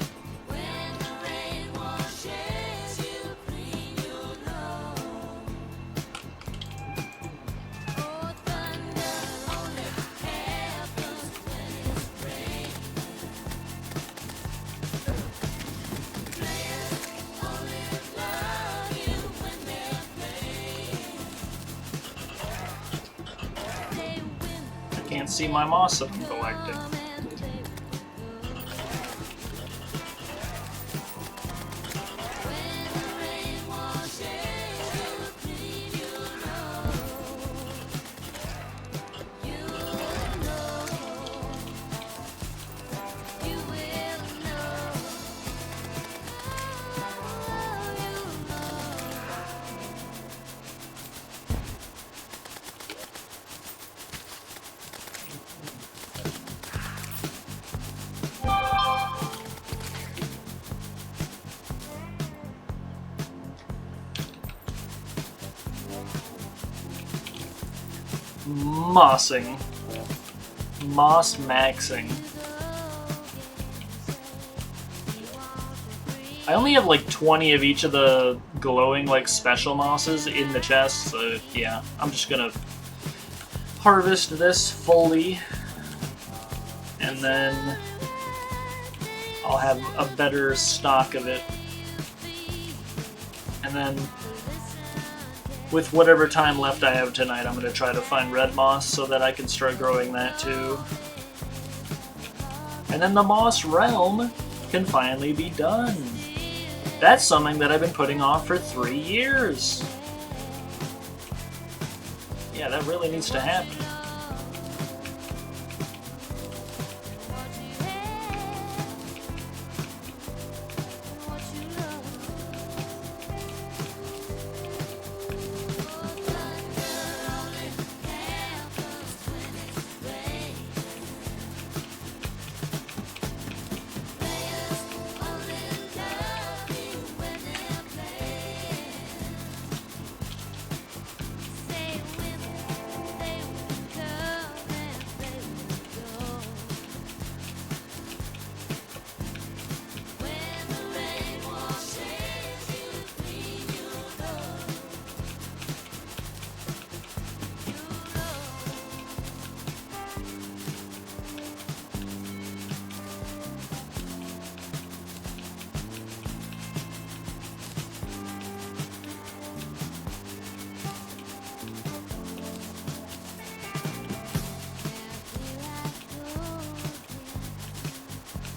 S1: I can't see my moss that I'm collecting. Mossing. Moss maxing. I only have like 20 of each of the glowing like special mosses in the chest, so yeah, I'm just gonna harvest this fully and then I'll have a better stock of it. And then with whatever time left I have tonight, I'm going to try to find red moss so that I can start growing that too. And then the moss realm can finally be done. That's something that I've been putting off for 3 years. Yeah, that really needs to happen.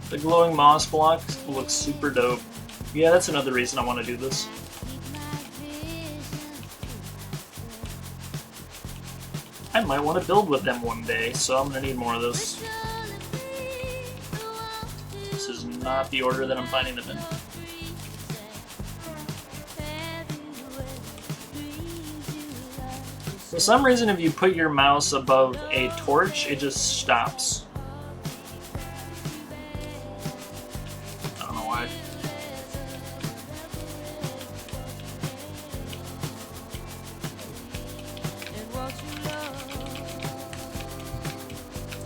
S1: The glowing moss block looks super dope. Yeah, that's another reason I want to do this. I might want to build with them one day, so I'm going to need more of this. This is not the order that I'm finding them in. For some reason, if you put your mouse above a torch, it just stops.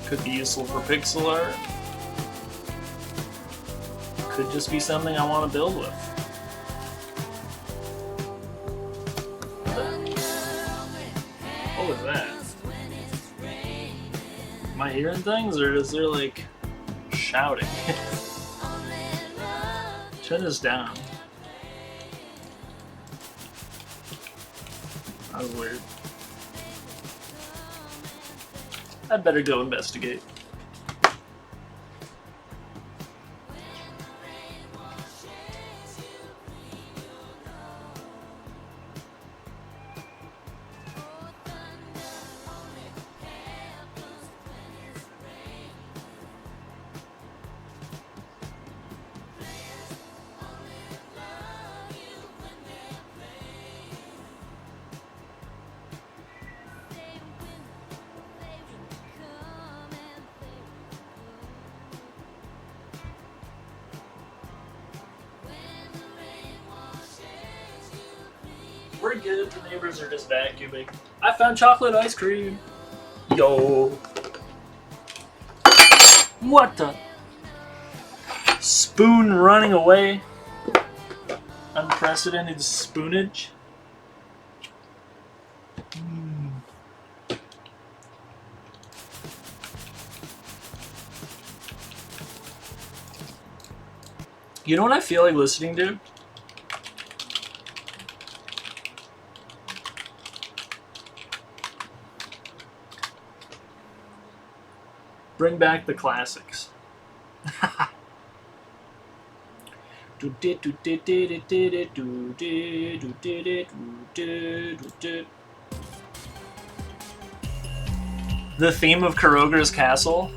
S1: Could be useful for pixel art. Could just be something I want to build with. What was that? Am I hearing things, or is there like shouting? Turn this down. That was weird. I'd better go investigate. We're good, the neighbors are just vacuuming. I found chocolate ice cream! Yo! What the? Spoon running away. Unprecedented spoonage. You know what I feel like listening to? Bring back the classics. The theme of Kuroger's Castle.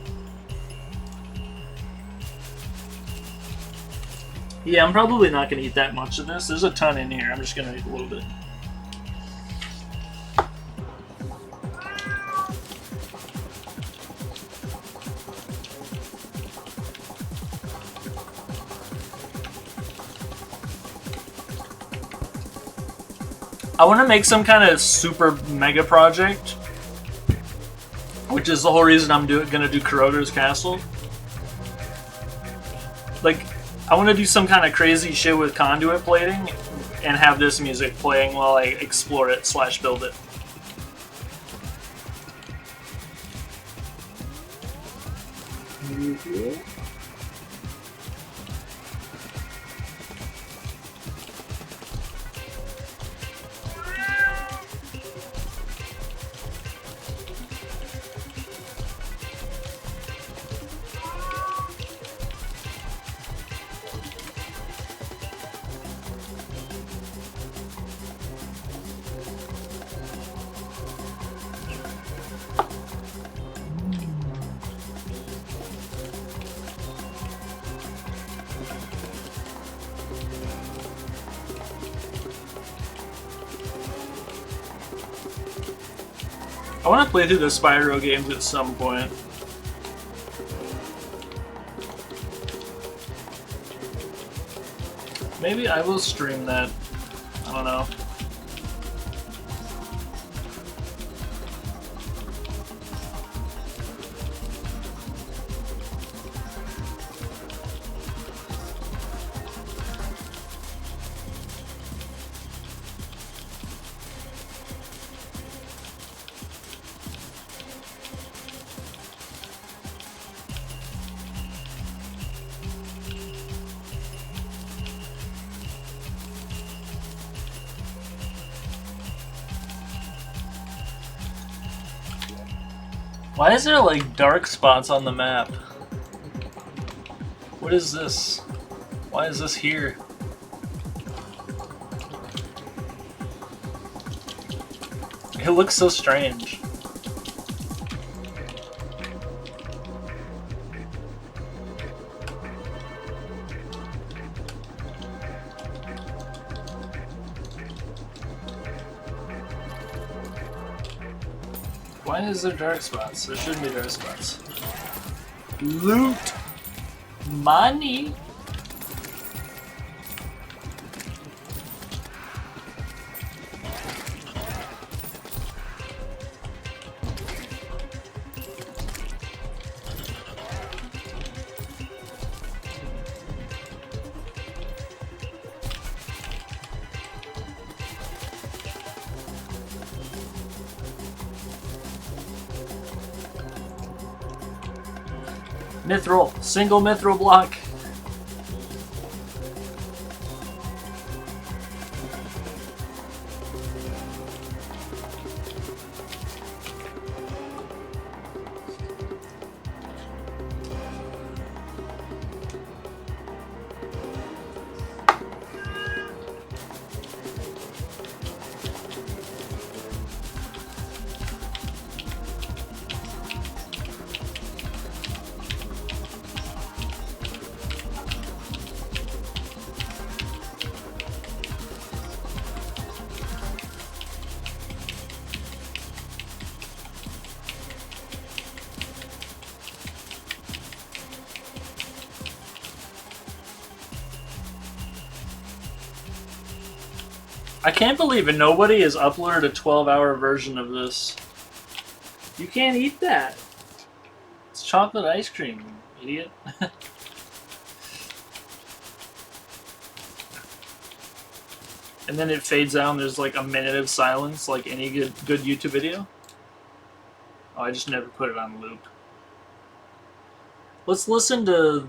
S1: Yeah, I'm probably not going to eat that much of this. There's a ton in here. I'm just going to eat a little bit. I want to make some kind of super mega project, which is the whole reason I'm gonna do Kuroger's Castle. Like, I want to do some kind of crazy shit with conduit plating and have this music playing while I explore it / build it. I want to play through the Spyro games at some point. Maybe I will stream that. I don't know. Why is there like dark spots on the map? What is this? Why is this here? It looks so strange. Why is there dark spots? There shouldn't be dark spots. Loot! Money! Mithril, single mithril block. I can't believe it. Nobody has uploaded a 12-hour version of this. You can't eat that. It's chocolate ice cream, you idiot. And then it fades out and there's like a minute of silence, like any good YouTube video. Oh, I just never put it on loop. Let's listen to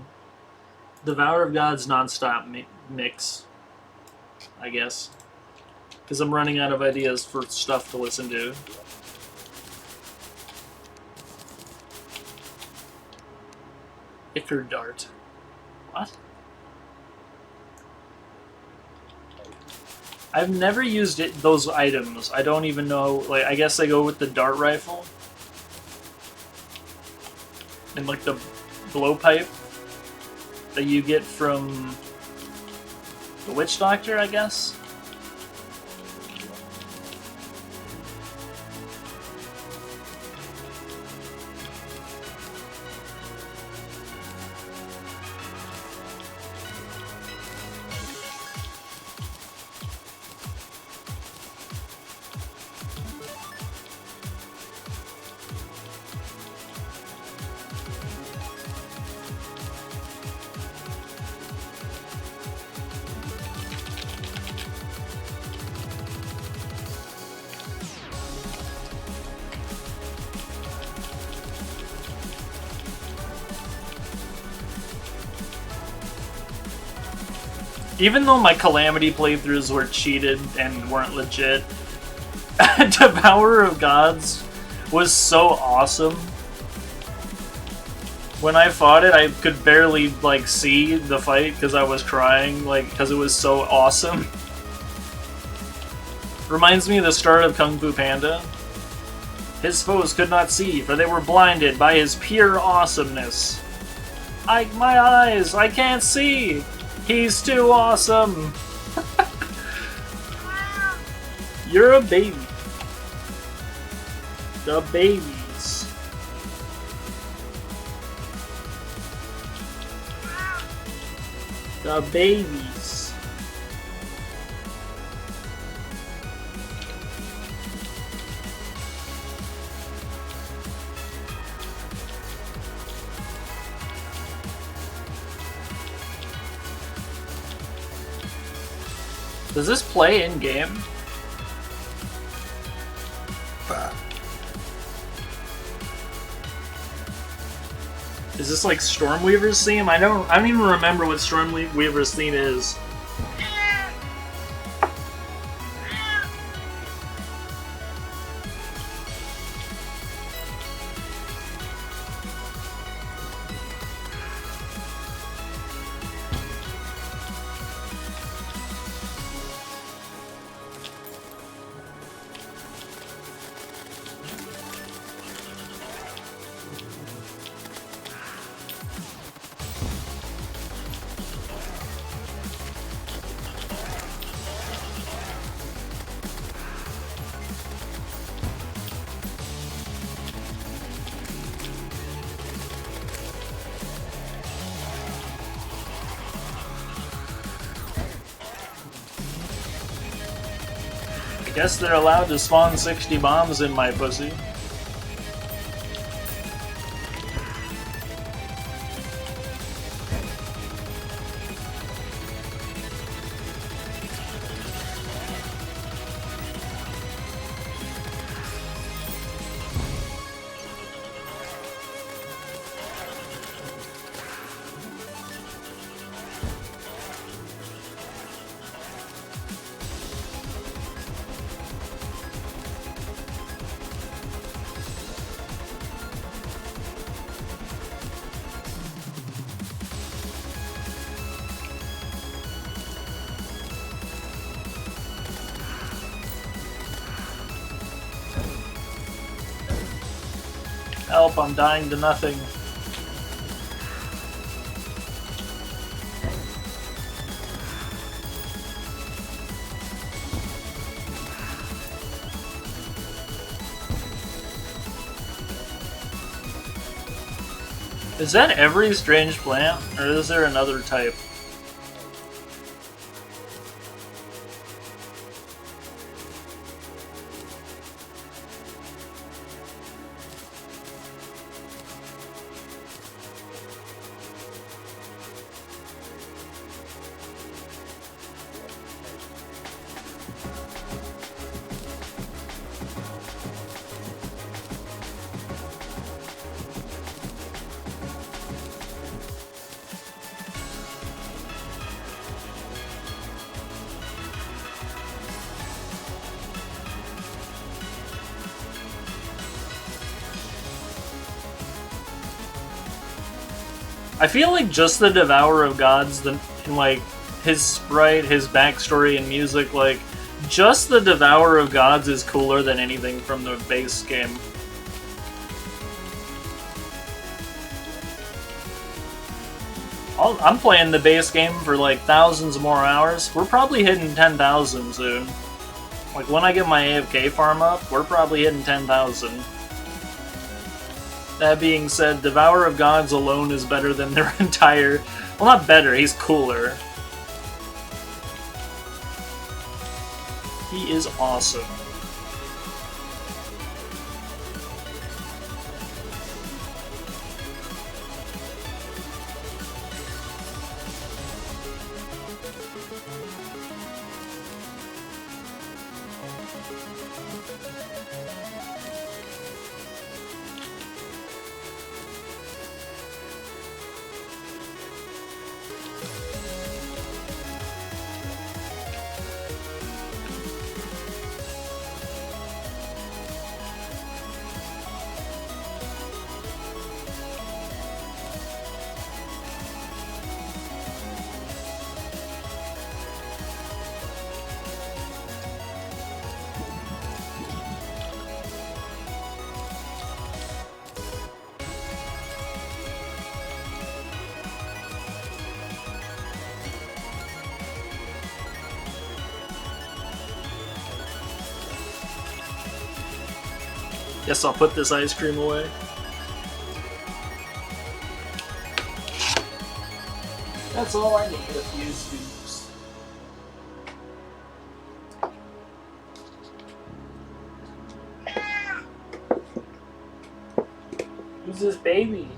S1: Devour of God's nonstop mix, I guess. Because I'm running out of ideas for stuff to listen to. Icar Dart. What? I've never used those items. I don't even know. Like, I guess I go with the dart rifle. And like the blowpipe that you get from the witch doctor, I guess. Even though my Calamity playthroughs were cheated and weren't legit, Devourer of Gods was so awesome. When I fought it, I could barely, like, see the fight because I was crying, like, because it was so awesome. Reminds me of the start of Kung Fu Panda. His foes could not see, for they were blinded by his pure awesomeness. My eyes, I can't see! He's too awesome! You're a baby. The babies. The babies. Does this play in game? Is this like Stormweaver's theme? I don't even remember what Stormweaver's theme is. I guess they're allowed to spawn 60 bombs in my pussy. Help, I'm dying to nothing. Is that every strange plant, or is there another type? I feel like just the Devourer of Gods, like his sprite, his backstory, and music, like just the Devourer of Gods is cooler than anything from the base game. I'm playing the base game for like thousands more hours. We're probably hitting 10,000 soon. Like when I get my AFK farm up, we're probably hitting 10,000. That being said, Devourer of Gods alone is better than their entire... Well, not better, he's cooler. He is awesome. Guess I'll put this ice cream away. That's all I need, a few scoops. Who's this baby?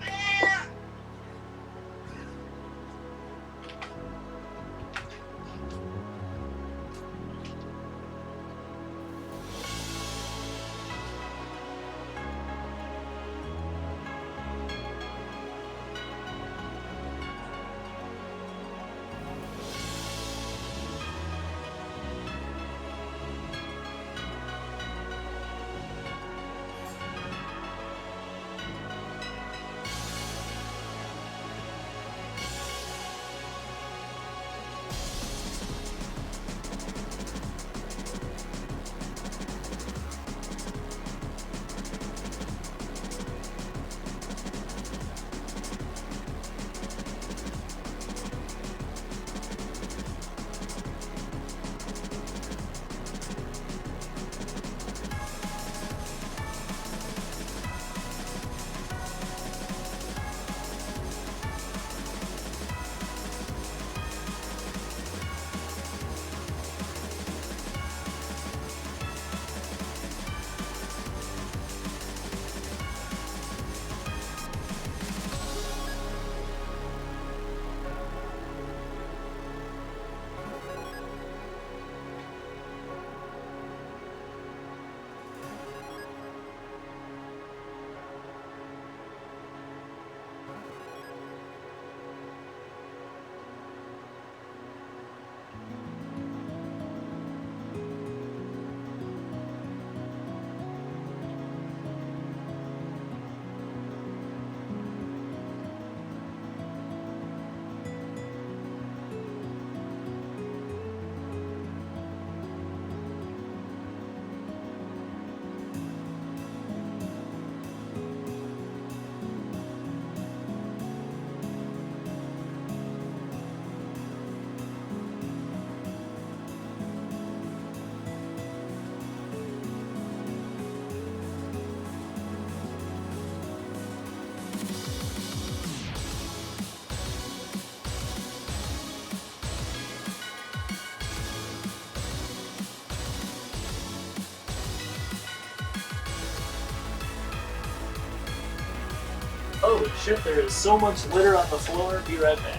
S1: Oh shit, there is so much litter on the floor. Be right back.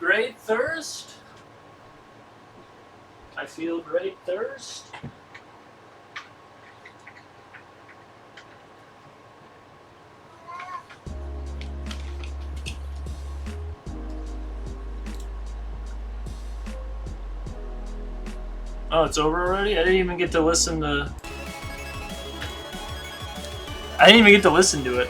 S1: great thirst. I feel great thirst. Oh, it's over already? I didn't even get to listen to... I didn't even get to listen to it.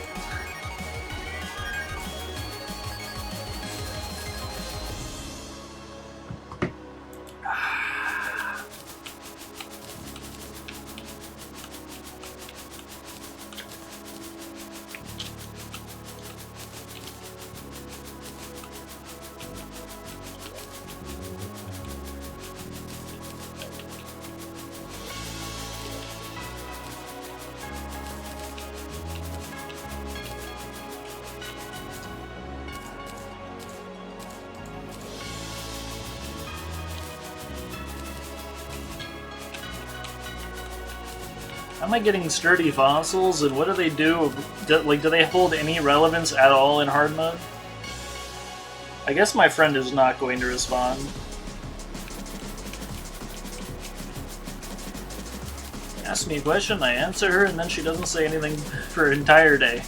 S1: How am I getting sturdy fossils, and what do they do? Do they hold any relevance at all in hard mode? I guess my friend is not going to respond. Ask me a question, I answer her, and then she doesn't say anything for an entire day.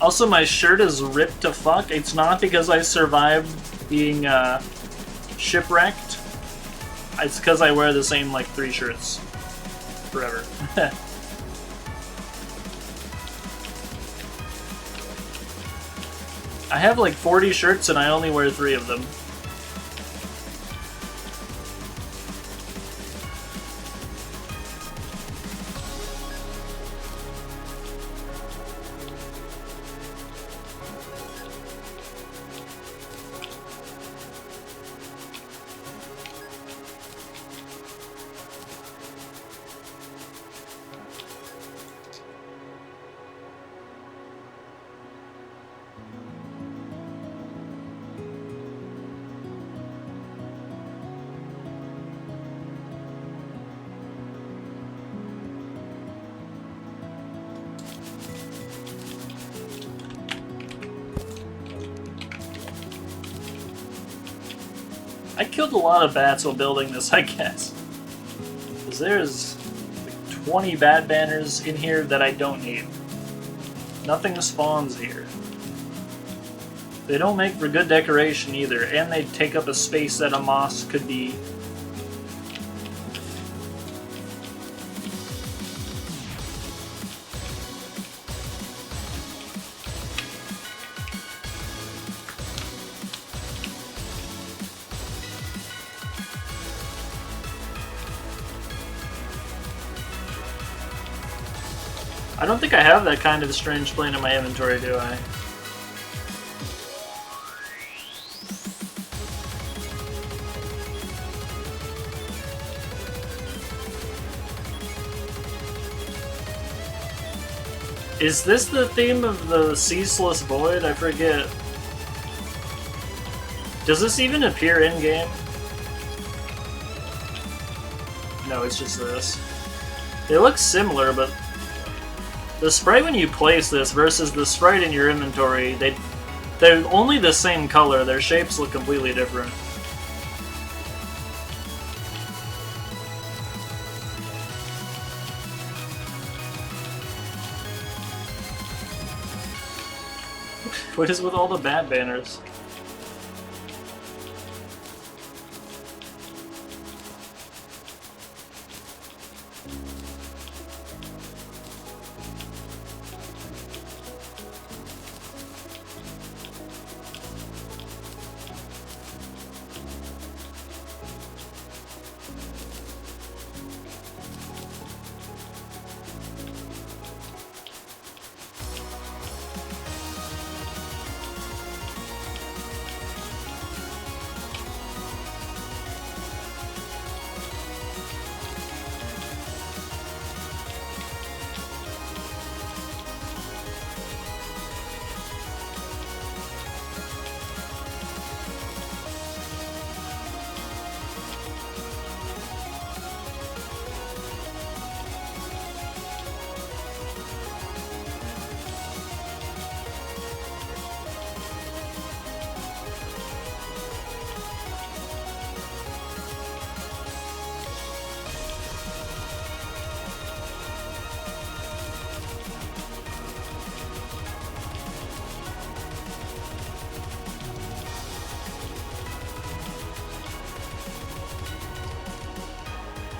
S1: Also, my shirt is ripped to fuck. It's not because I survived being shipwrecked. It's because I wear the same, like, 3 shirts forever. I have, like, 40 shirts and I only wear 3 of them. I killed a lot of bats while building this, I guess. Because there's like 20 bat banners in here that I don't need. Nothing spawns here. They don't make for good decoration either, and they take up a space that a moss could be. I don't think I have that kind of strange plane in my inventory, do I? Is this the theme of the Ceaseless Void? I forget. Does this even appear in-game? No, it's just this. They look similar, but the sprite when you place this versus the sprite in your inventory, they're only the same color. Their shapes look completely different. What is with all the bat banners?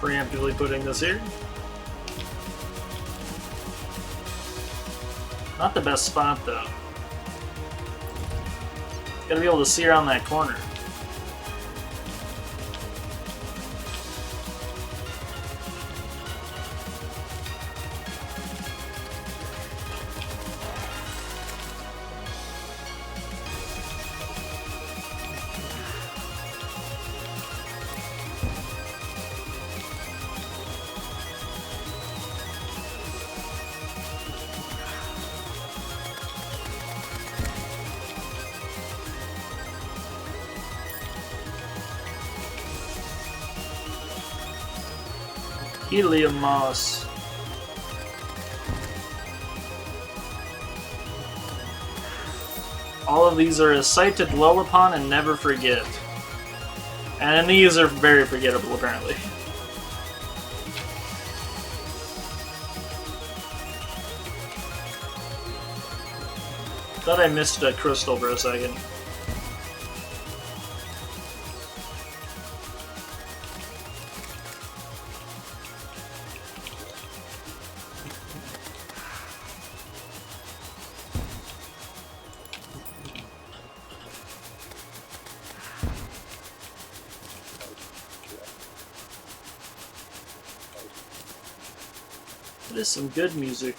S1: Preemptively putting this here. Not the best spot though. Gotta be able to see around that corner. Helium moss. All of these are a sight to dwell upon and never forget. And these are very forgettable, apparently. Thought I missed a crystal for a second. That is some good music.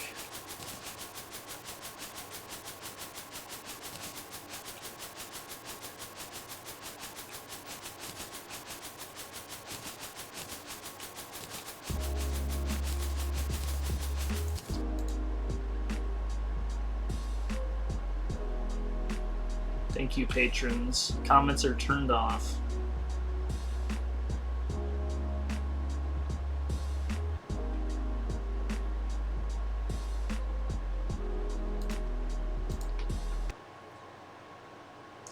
S1: Thank you, patrons. Comments are turned off.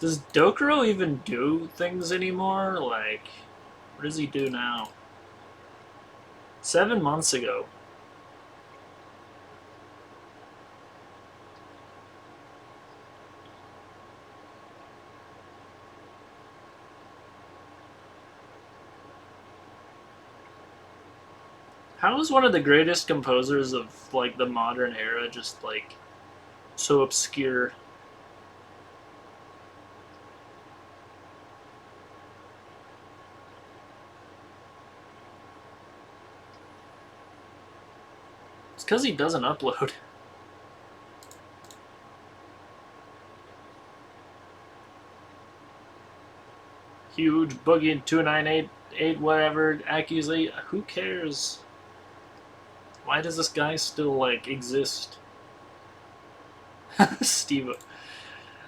S1: Does Dokuro even do things anymore? Like, what does he do now? 7 months ago. How is one of the greatest composers of, like, the modern era just, like, so obscure? It's because he doesn't upload. Huge boogie 2988 whatever accusation. Who cares? Why does this guy still, like, exist? Steve.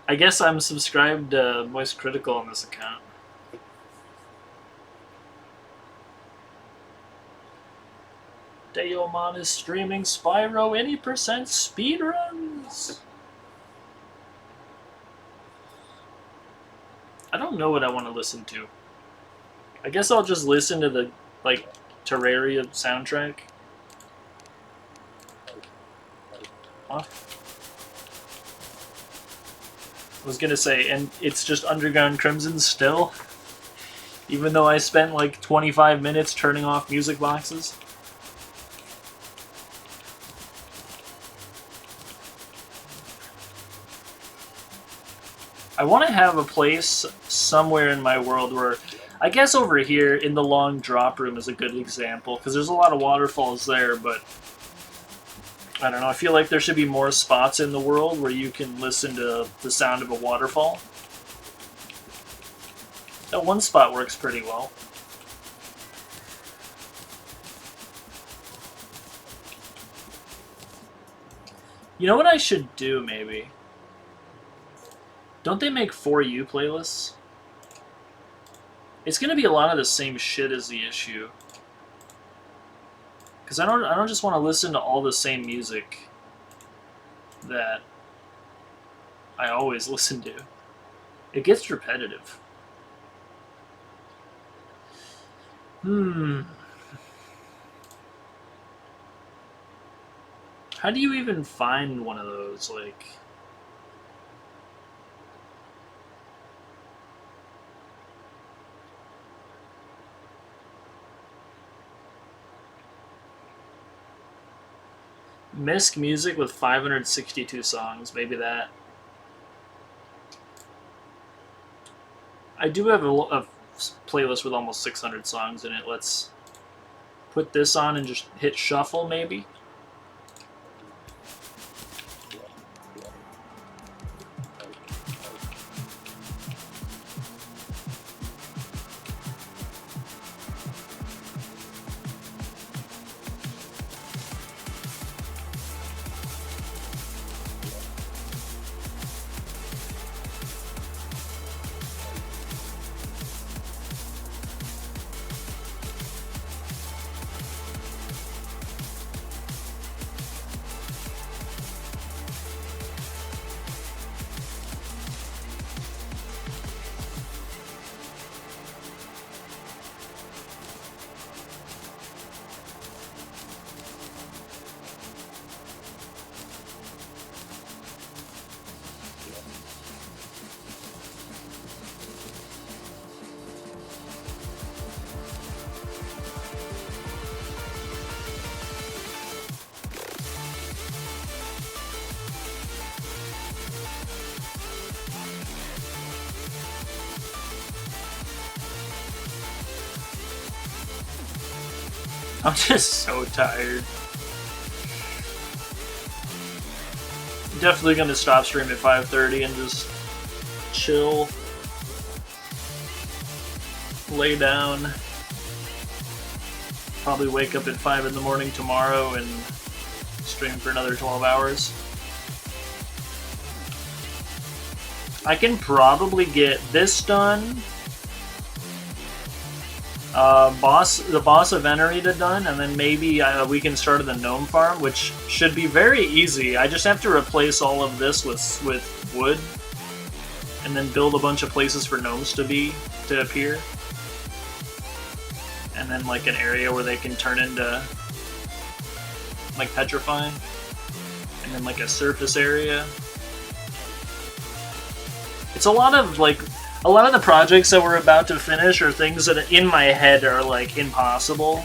S1: I guess I'm subscribed to Moist Critical on this account. Daemon is streaming Spyro any percent speedruns. I don't know what I want to listen to. I guess I'll just listen to the, like, Terraria soundtrack. Huh? I was gonna say, and it's just Underground Crimson still? Even though I spent like 25 minutes turning off music boxes? I want to have a place somewhere in my world where, I guess over here in the long drop room is a good example, because there's a lot of waterfalls there, but I don't know, I feel like there should be more spots in the world where you can listen to the sound of a waterfall. That one spot works pretty well. You know what I should do, maybe? Don't they make For You playlists? It's gonna be a lot of the same shit as the issue. Because I don't just want to listen to all the same music that I always listen to. It gets repetitive. How do you even find one of those, like... Misc music with 562 songs. Maybe that. I do have a playlist with almost 600 songs in it. Let's put this on and just hit shuffle, maybe. I'm just so tired. Definitely gonna stop stream at 5:30 and just chill, lay down, probably wake up at 5 in the morning tomorrow and stream for another 12 hours. I can probably get this done, the boss of Venerita done, and then maybe we can start the gnome farm, which should be very easy. I just have to replace all of this with wood, and then build a bunch of places for gnomes to appear, and then like an area where they can turn into like petrifying, and then like a surface area. It's a lot of the projects that we're about to finish are things that in my head are like impossible,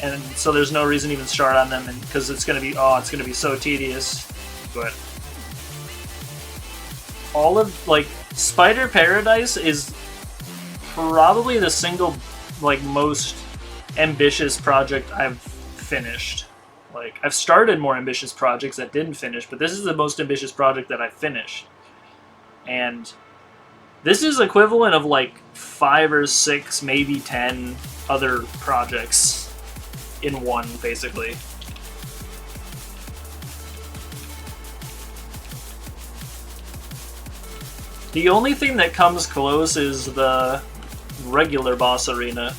S1: and so there's no reason to even start on them, and because it's gonna be so tedious. But all of like Spider Paradise is probably the single like most ambitious project I've finished. Like I've started more ambitious projects that didn't finish, but this is the most ambitious project that I finished. And this is equivalent of like 5 or 6, maybe 10 other projects in one, basically. The only thing that comes close is the regular boss arena.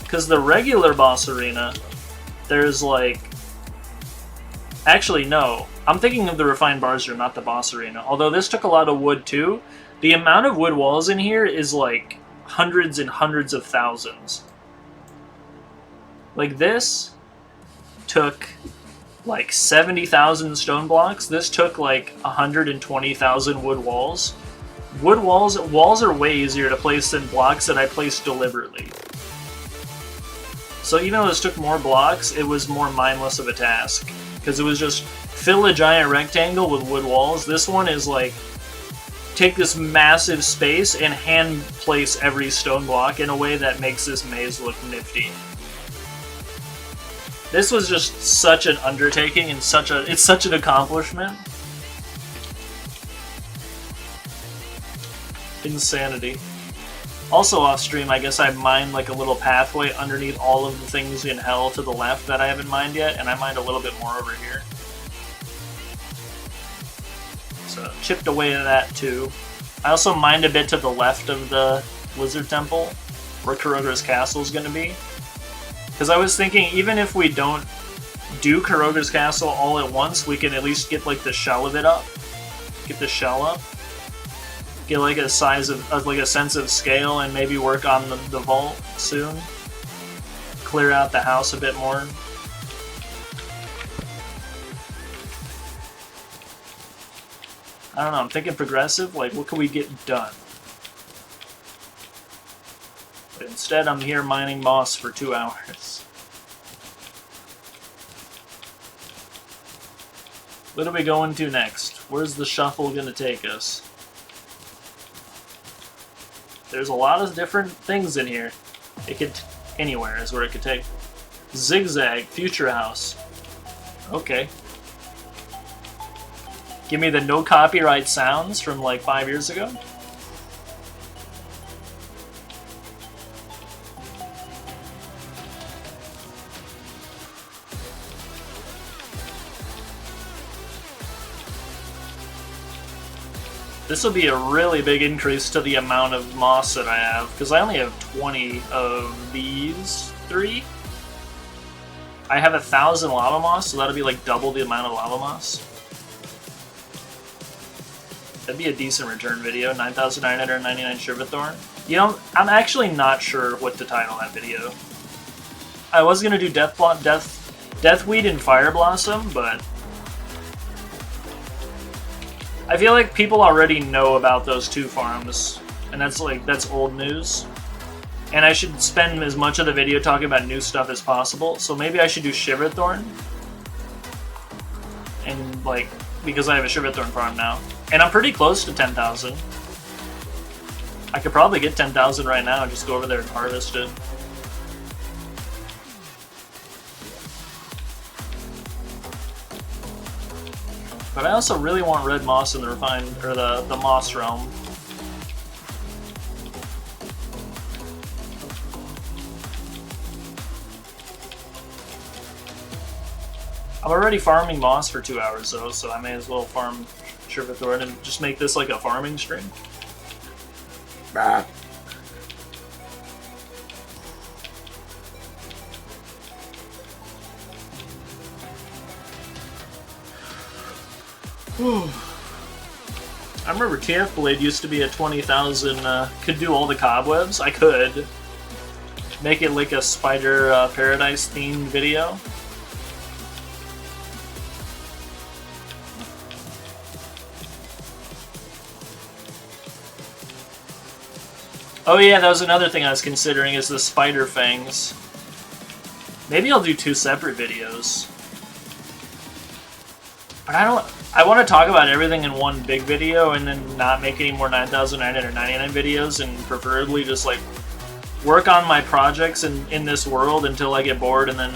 S1: Because the regular boss arena, there's like... Actually, no. I'm thinking of the refined barzer, not the boss arena. Although this took a lot of wood too. The amount of wood walls in here is like hundreds and hundreds of thousands. Like this took like 70,000 stone blocks. This took like 120,000 wood walls. Walls are way easier to place than blocks that I placed deliberately. So even though this took more blocks, it was more mindless of a task. Because it was just fill a giant rectangle with wood walls. This one is like take this massive space and hand place every stone block in a way that makes this maze look nifty. This was just such an undertaking and it's such an accomplishment. Insanity. Also off stream, I guess I mined like a little pathway underneath all of the things in hell to the left that I haven't mined yet, and I mined a little bit more over here. So chipped away at that too. I also mined a bit to the left of the Lizard Temple, where Kuroga's Castle is going to be. Because I was thinking, even if we don't do Kuroga's Castle all at once, we can at least get like the shell of it up. Get the shell up. Get like a size of like a sense of scale, and maybe work on the vault soon. Clear out the house a bit more. I don't know, I'm thinking progressive, like what can we get done? But instead I'm here mining moss for 2 hours. What are we going to next? Where's the shuffle gonna take us? There's a lot of different things in here. It could... anywhere is where it could take. Zigzag, Future House. Okay. Give me the no copyright sounds from like 5 years ago. This will be a really big increase to the amount of moss that I have, because I only have 20 of these 3. I have 1,000 lava moss, so that'll be like double the amount of lava moss. That'd be a decent return video. 9,999 Shivathorn. You know, I'm actually not sure what to title that video. I was gonna do Deathweed and Fire Blossom, but I feel like people already know about those 2 farms, and that's old news. And I should spend as much of the video talking about new stuff as possible, so maybe I should do Shiverthorn. And, like, because I have a Shiverthorn farm now. And I'm pretty close to 10,000. I could probably get 10,000 right now and just go over there and harvest it. But I also really want red moss in the refined, or the moss realm. I'm already farming moss for 2 hours though, so I may as well farm Shiverthorn and just make this like a farming stream.
S3: Bah.
S1: I remember TF Blade used to be at 20,000, could do all the cobwebs. I could. Make it like a Spider Paradise themed video. Oh yeah, that was another thing I was considering, is the spider fangs. Maybe I'll do 2 separate videos. But I want to talk about everything in one big video and then not make any more 9,999 videos, and preferably just like work on my projects in this world until I get bored, and then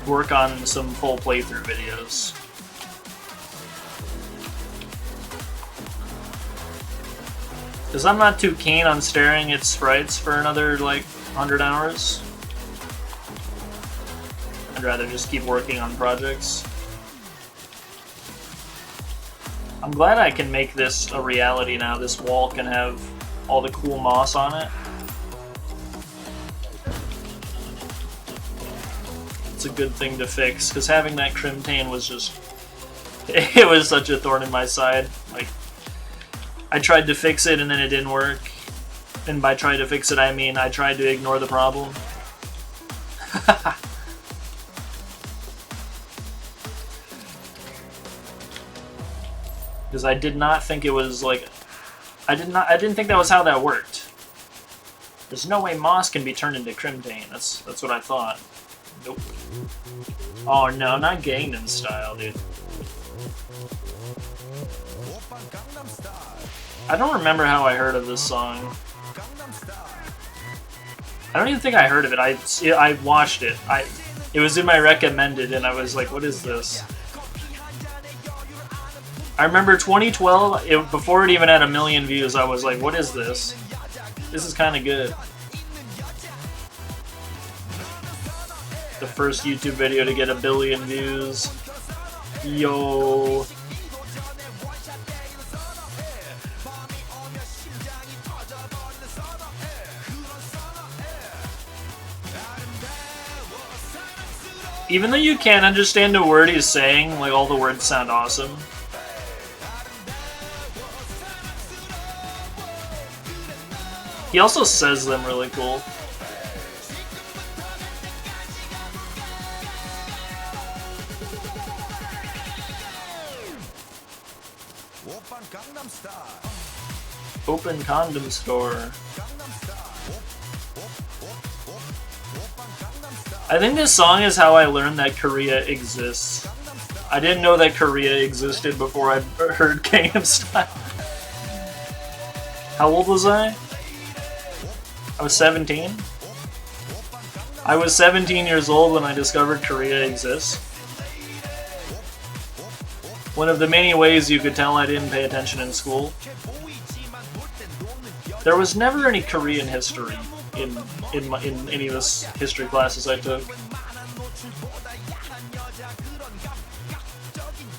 S1: work on some full playthrough videos. Because I'm not too keen on staring at sprites for another, like, 100 hours. I'd rather just keep working on projects. I'm glad I can make this a reality now. This wall can have all the cool moss on it. It's a good thing to fix, because having that Crimtane was just... it was such a thorn in my side. Like, I tried to fix it and then it didn't work. And by trying to fix it, I mean I tried to ignore the problem. Because I did not think it was like... I didn't think that was how that worked. There's no way moss can be turned into Crimtane. That's what I thought. Nope. Oh no, not Gangnam Style, dude. I don't remember how I heard of this song. I don't even think I heard of it. I watched it. It was in my recommended, and I was like, what is this? I remember 2012, before it even had 1 million views, I was like, what is this? This is kind of good. The first YouTube video to get 1 billion views. Yo. Even though you can't understand a word he's saying, like, all the words sound awesome. He also says them really cool. Open condom store. I think this song is how I learned that Korea exists. I didn't know that Korea existed before I heard Gangnam Style. How old was I? I was 17. I was 17 years old when I discovered Korea exists. One of the many ways you could tell I didn't pay attention in school. There was never any Korean history in any of the history classes I took.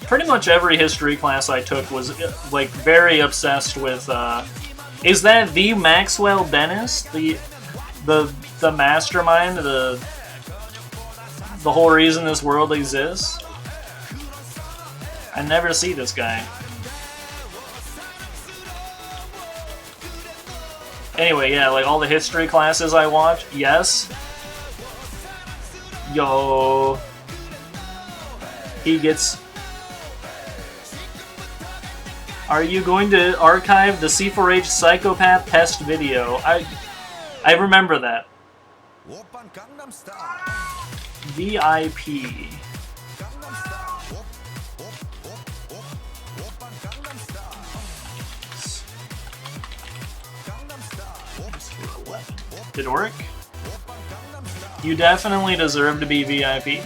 S1: Pretty much every history class I took was like very obsessed with. Is that the Maxwell Dennis, the mastermind, the whole reason this world exists? I never see this guy. Anyway, yeah, like all the history classes I watch, yes. Yo. He gets... Are you going to archive the C4H psychopath test video? I remember that. VIP. Did it work? You definitely deserve to be VIP.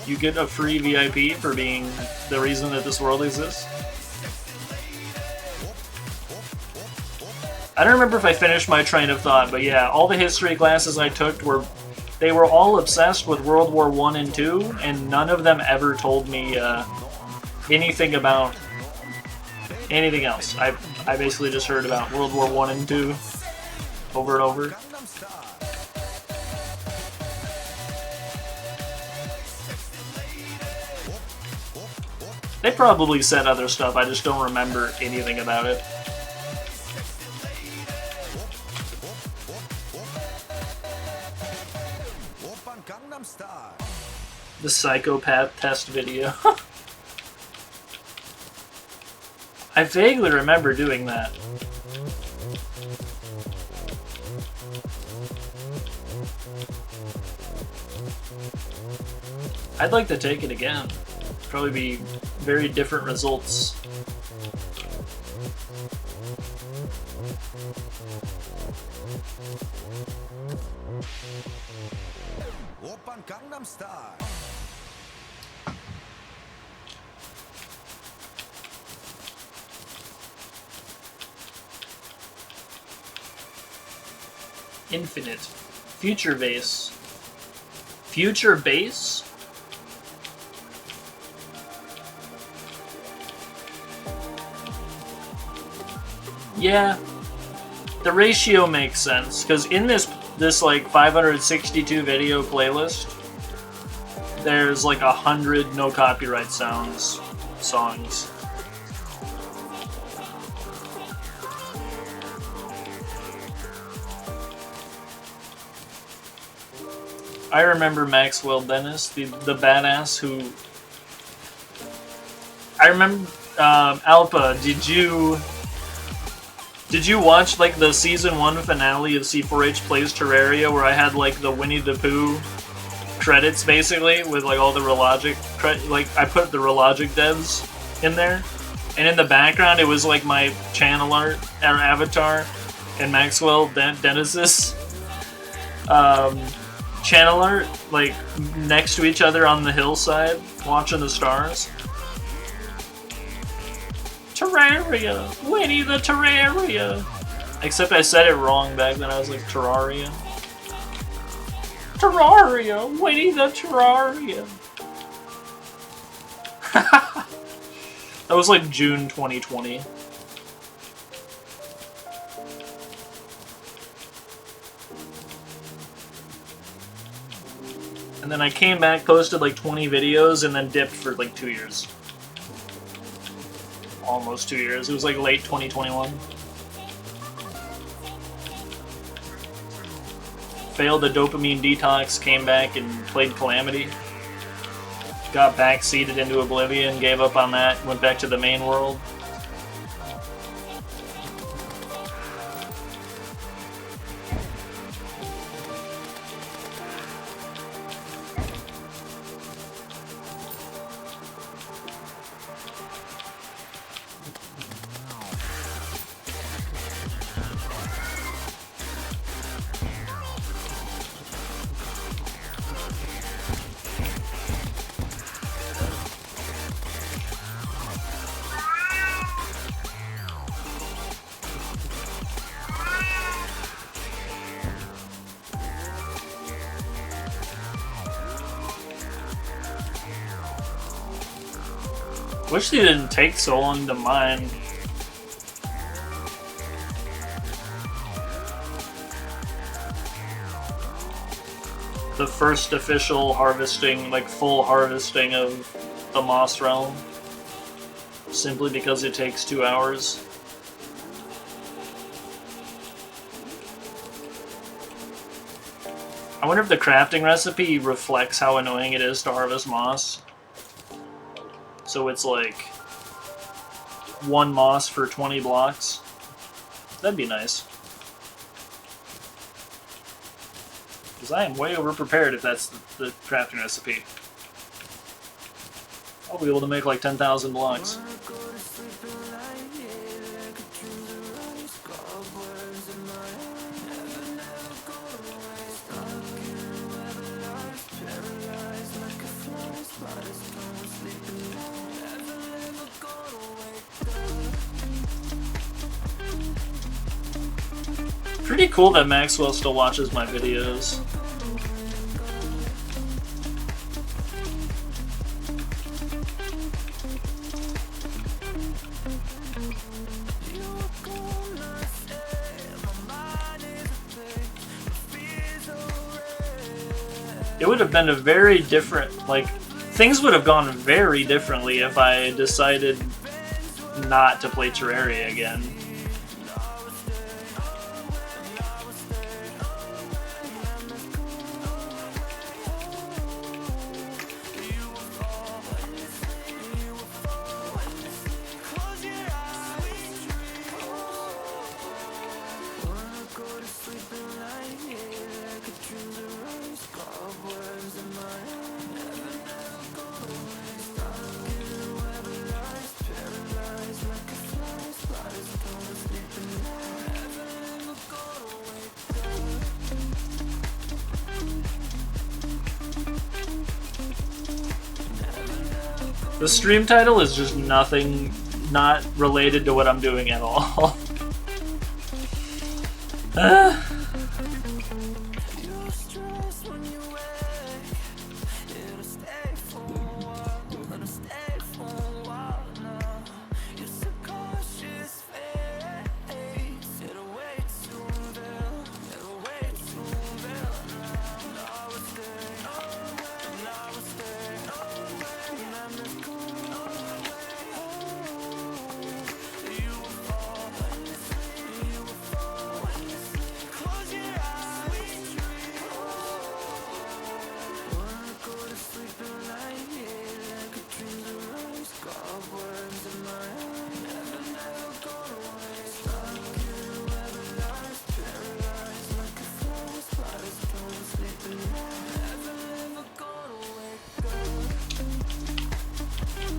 S1: You get a free VIP for being the reason that this world exists. I don't remember if I finished my train of thought, but yeah, all the history classes I took were all obsessed with World War I and II, and none of them ever told me anything about anything else. I basically just heard about World War I and II over and over. They probably said other stuff, I just don't remember anything about it. The psychopath test video. I vaguely remember doing that. I'd like to take it again. Probably be very different results.
S2: Gangnam Style.
S1: Infinite. Future base. Future base? Yeah. The ratio makes sense, because in this like 562 video playlist, there's like 100 no copyright songs. I remember Maxwell Dennis, the badass who... I remember, Alpa, did you watch like the season 1 finale of C4H Plays Terraria, where I had like the Winnie the Pooh credits basically, with like all the Relogic, like I put the Relogic devs in there, and in the background it was like my channel art, or avatar, and Maxwell Dennis's channel art, like next to each other on the hillside, watching the stars. Terraria! Winnie the Terraria! Except I said it wrong back then, I was like Terraria. Terraria! Winnie the Terraria! That was like June 2020. And then I came back, posted like 20 videos, and then dipped for like 2 years. Almost 2 years. It was like late 2021. Failed the dopamine detox, came back and played Calamity. Got backseated into Oblivion, gave up on that, went back to the main world. Wish they didn't take so long to mine. The first official harvesting, like full harvesting of the Moss Realm. Simply because it takes 2 hours. I wonder if the crafting recipe reflects how annoying it is to harvest moss. So it's like 1 moss for 20 blocks. That'd be nice. Because I am way over-prepared if that's the crafting recipe. I'll be able to make like 10,000 blocks. Pretty cool that Maxwell still watches my videos. It would have been a very different, like, things would have gone very differently if I decided not to play Terraria again. The stream title is just nothing, not related to what I'm doing at all.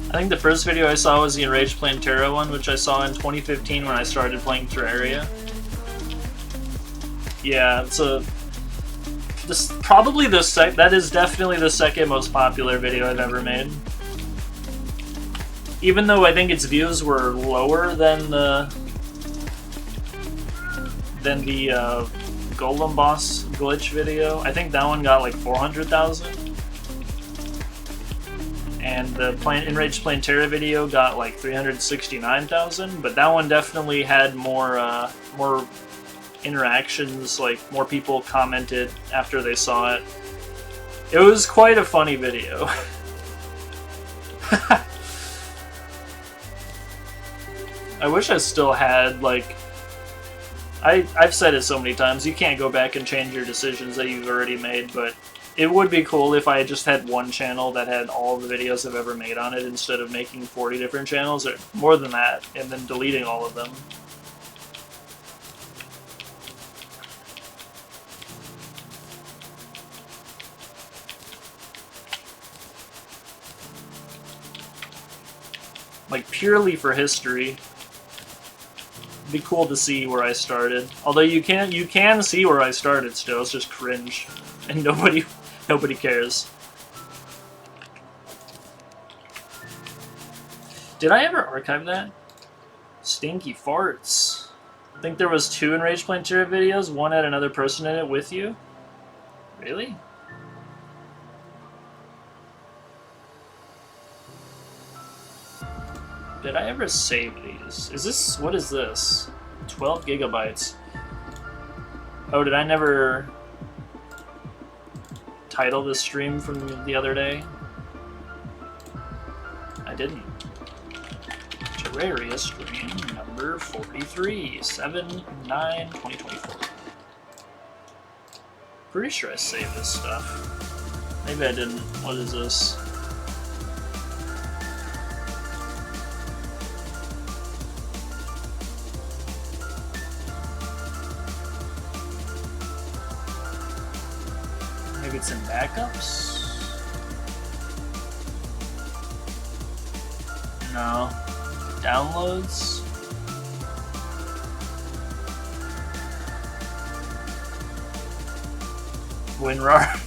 S1: I think the first video I saw was the Enraged Playing Terra one, which I saw in 2015 when I started playing Terraria. Yeah, it's probably that is definitely the second most popular video I've ever made. Even though I think its views were lower than the Golem Boss glitch video. I think that one got like 400,000. And the Enraged Playing Terra video got like 369,000, but that one definitely had more interactions, like more people commented after they saw it. It was quite a funny video. I wish I still had, like, I've said it so many times, you can't go back and change your decisions that you've already made, but it would be cool if I just had one channel that had all the videos I've ever made on it instead of making 40 different channels, or more than that, and then deleting all of them. Like, purely for history. It'd be cool to see where I started. Although you can see where I started still, it's just cringe. And nobody cares. Did I ever archive that? Stinky farts. I think there was 2 Enraged Playing Terra videos, one had another person in it with you. Really? Did I ever save these? Is this... what is this? 12 gigabytes. Oh, did I never title this stream from the other day? I didn't. Terraria stream number 43, 7/9/2024. Pretty sure I saved this stuff. Maybe I didn't. What is this? Maybe it's in backups? No. Downloads? WinRAR.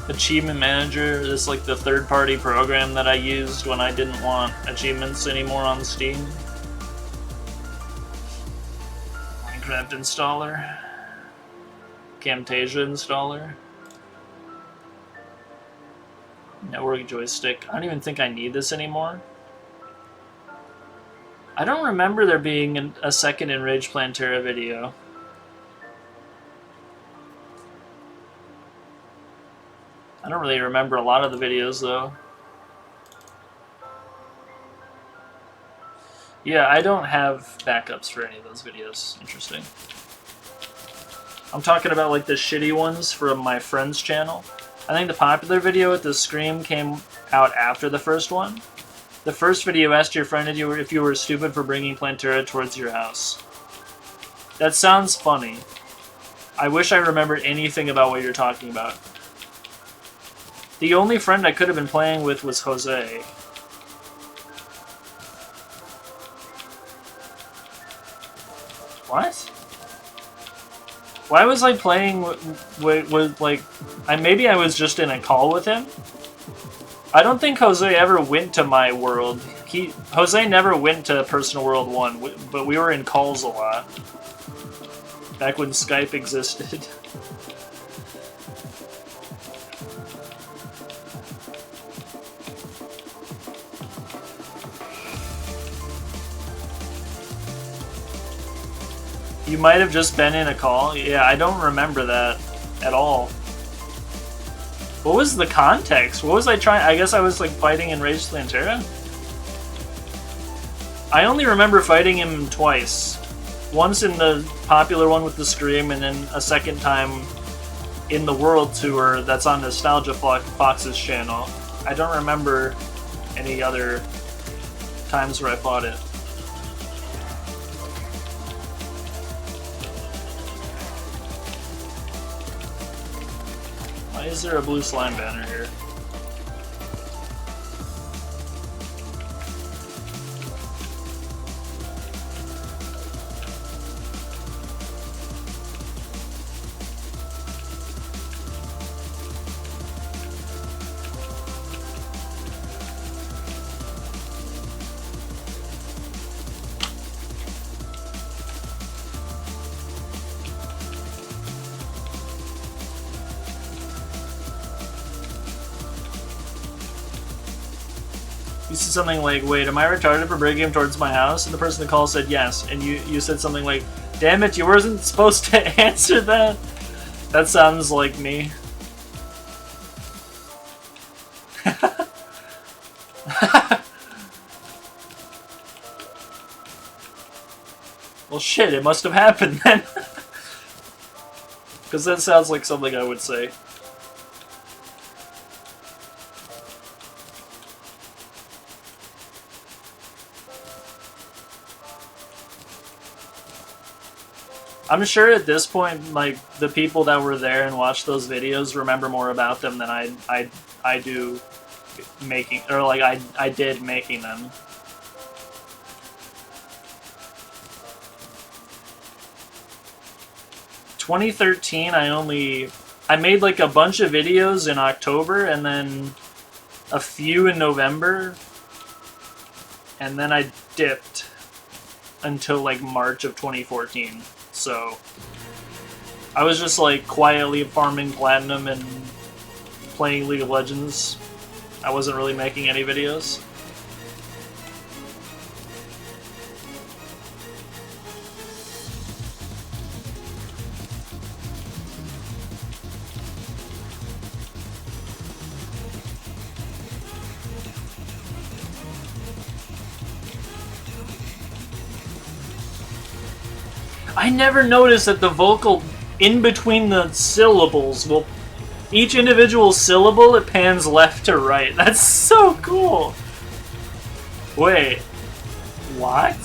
S1: Achievement Manager is like the third-party program that I used when I didn't want achievements anymore on Steam. Minecraft installer. Camtasia installer. Network joystick. I don't even think I need this anymore. I don't remember there being a second Enraged Plantera video. I don't really remember a lot of the videos though. Yeah, I don't have backups for any of those videos. Interesting. I'm talking about like the shitty ones from my friend's channel. I think the popular video with the scream came out after the first one. The first video asked your friend if you were stupid for bringing Plantera towards your house. That sounds funny. I wish I remembered anything about what you're talking about. The only friend I could have been playing with was Jose. What? Why was I playing with like... maybe I was just in a call with him? I don't think Jose ever went to my world. Jose never went to Personal World 1, but we were in calls a lot. Back when Skype existed. You might have just been in a call? Yeah, I don't remember that at all. What was the context? What was I trying? I guess I was like fighting Enraged Plantera? I only remember fighting him twice. Once in the popular one with the Scream, and then a second time in the World Tour that's on Nostalgia Fox's channel. I don't remember any other times where I fought it. Why is there a blue slime banner here? You said something like, wait, am I retarded for bringing him towards my house? And the person in the call said yes. And you said something like, damn it, you wasn't supposed to answer that? That sounds like me. Well shit, it must have happened then. Because that sounds like something I would say. I'm sure at this point, like, the people that were there and watched those videos remember more about them than I do making, or like I did making them. In 2013, I made like a bunch of videos in October and then a few in November, and then I dipped until like March of 2014. So I was just like quietly farming platinum and playing League of Legends. I wasn't really making any videos. I never noticed that the vocal in between the syllables will... Each individual syllable, it pans left to right. That's so cool! Wait. What?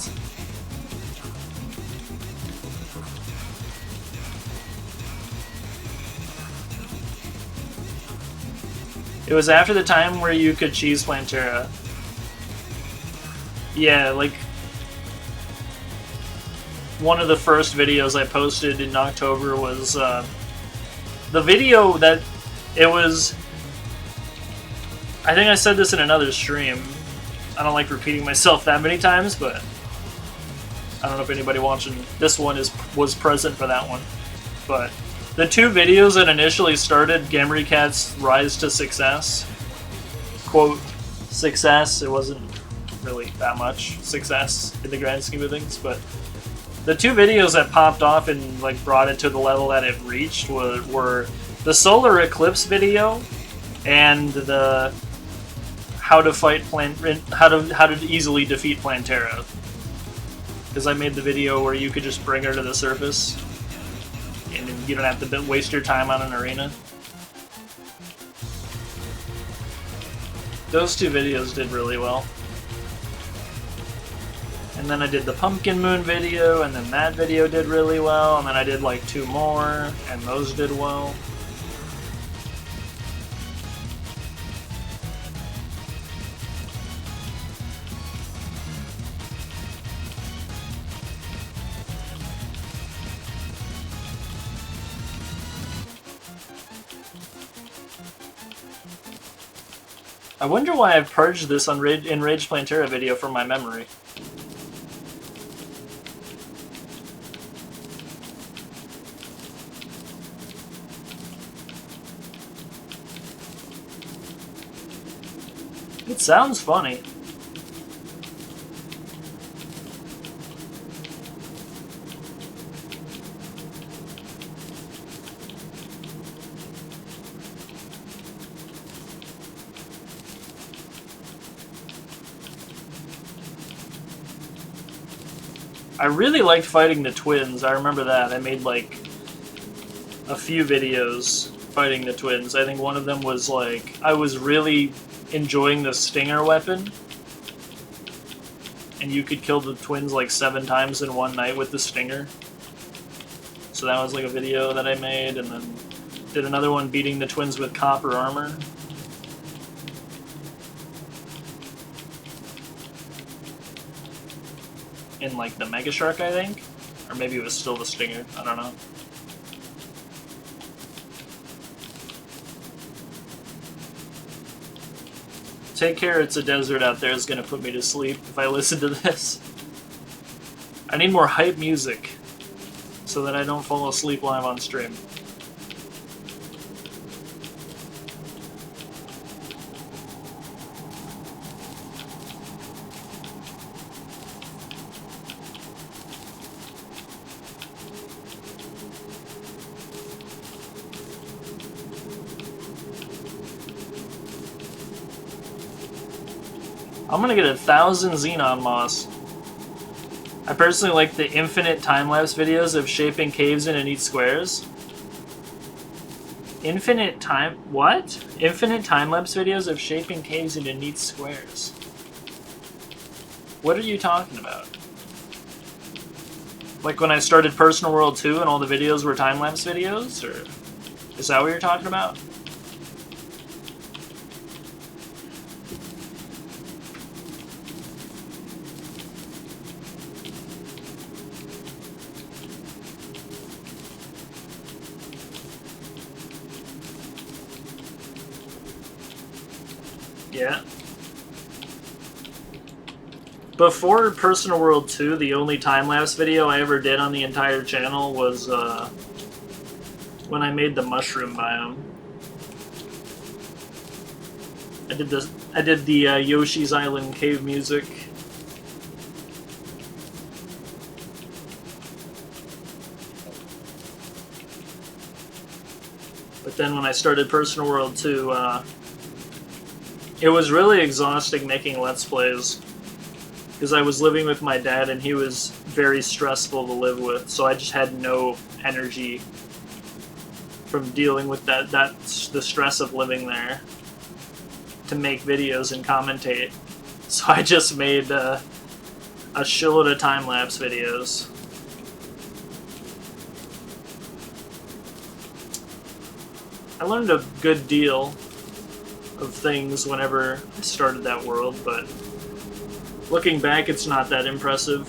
S1: It was after the time where you could cheese Plantera. Yeah, like... One of the first videos I posted in October was, the video that... It was... I think I said this in another stream. I don't like repeating myself that many times, but... I don't know if anybody watching this one was present for that one. But... The two videos that initially started Gamery Cat's rise to success, quote, success, it wasn't really that much success in the grand scheme of things, but the two videos that popped off and like brought it to the level that it reached were the solar eclipse video and the how to easily defeat Plantera. Because I made the video where you could just bring her to the surface. And you don't have to waste your time on an arena. Those two videos did really well. And then I did the Pumpkin Moon video, and then that video did really well, and then I did like two more, and those did well. I wonder why I've purged this Enraged Plantera video from my memory. It sounds funny. I really liked fighting the twins, I remember that. I made like a few videos fighting the twins. I think one of them was like, I was really enjoying the stinger weapon. And you could kill the twins like 7 times in one night with the stinger. So that was like a video that I made, and then did another one beating the twins with copper armor. In like the Mega Shark, I think? Or maybe it was still the Stinger, I don't know. Take Care, It's a Desert Out There is gonna put me to sleep if I listen to this. I need more hype music so that I don't fall asleep live on stream. I'm gonna get 1,000 Xenon Moss. I personally like the infinite time-lapse videos of shaping caves into neat squares. Infinite time... what? Infinite time-lapse videos of shaping caves into neat squares. What are you talking about? Like when I started Personal World 2 and all the videos were time-lapse videos? Or is that what you're talking about? Yeah. Before Personal World 2, the only time-lapse video I ever did on the entire channel was when I made the mushroom biome. I did the Yoshi's Island cave music. But then when I started Personal World 2, it was really exhausting making Let's Plays. because I was living with my dad and he was very stressful to live with, so I just had no energy from dealing with the stress of living there to make videos and commentate. So I just made a shitload of time-lapse videos. I learned a good deal of things whenever I started that world, but looking back, it's not that impressive.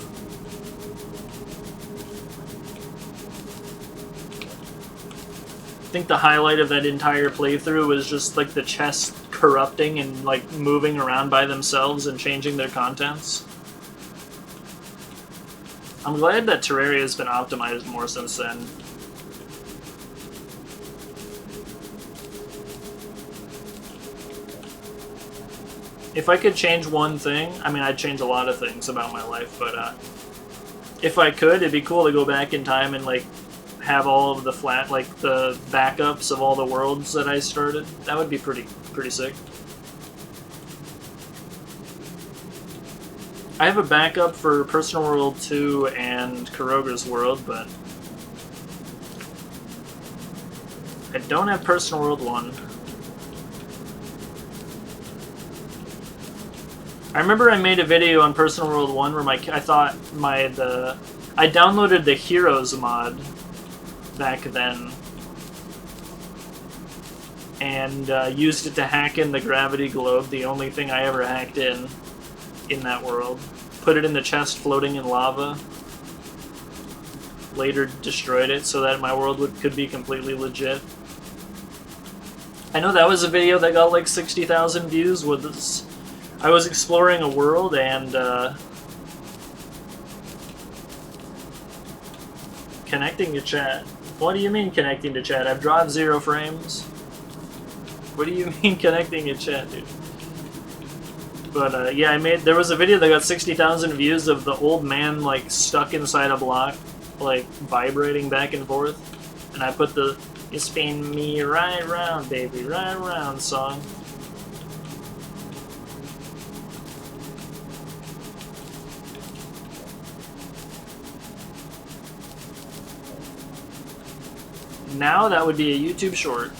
S1: I think the highlight of that entire playthrough was just like the chests corrupting and like moving around by themselves and changing their contents. I'm glad that Terraria has been optimized more since then. If I could change one thing, I mean, I'd change a lot of things about my life, but if I could, it'd be cool to go back in time and like have all of the the backups of all the worlds that I started. That would be pretty sick. I have a backup for Personal World 2 and Kuroga's World, but I don't have Personal World 1. I remember I made a video on Personal World 1 where I downloaded the Heroes mod back then and used it to hack in the gravity globe, the only thing I ever hacked in that world. Put it in the chest floating in lava. Later destroyed it so that my world could be completely legit. I know that was a video that got like 60,000 views. I was exploring a world and connecting to chat. What do you mean connecting to chat? I've dropped 0 frames. What do you mean connecting to chat, dude? But yeah, there was a video that got 60,000 views of the old man like stuck inside a block, like vibrating back and forth, and I put the "You spin me right round, baby, right round" song. Now that would be a YouTube short.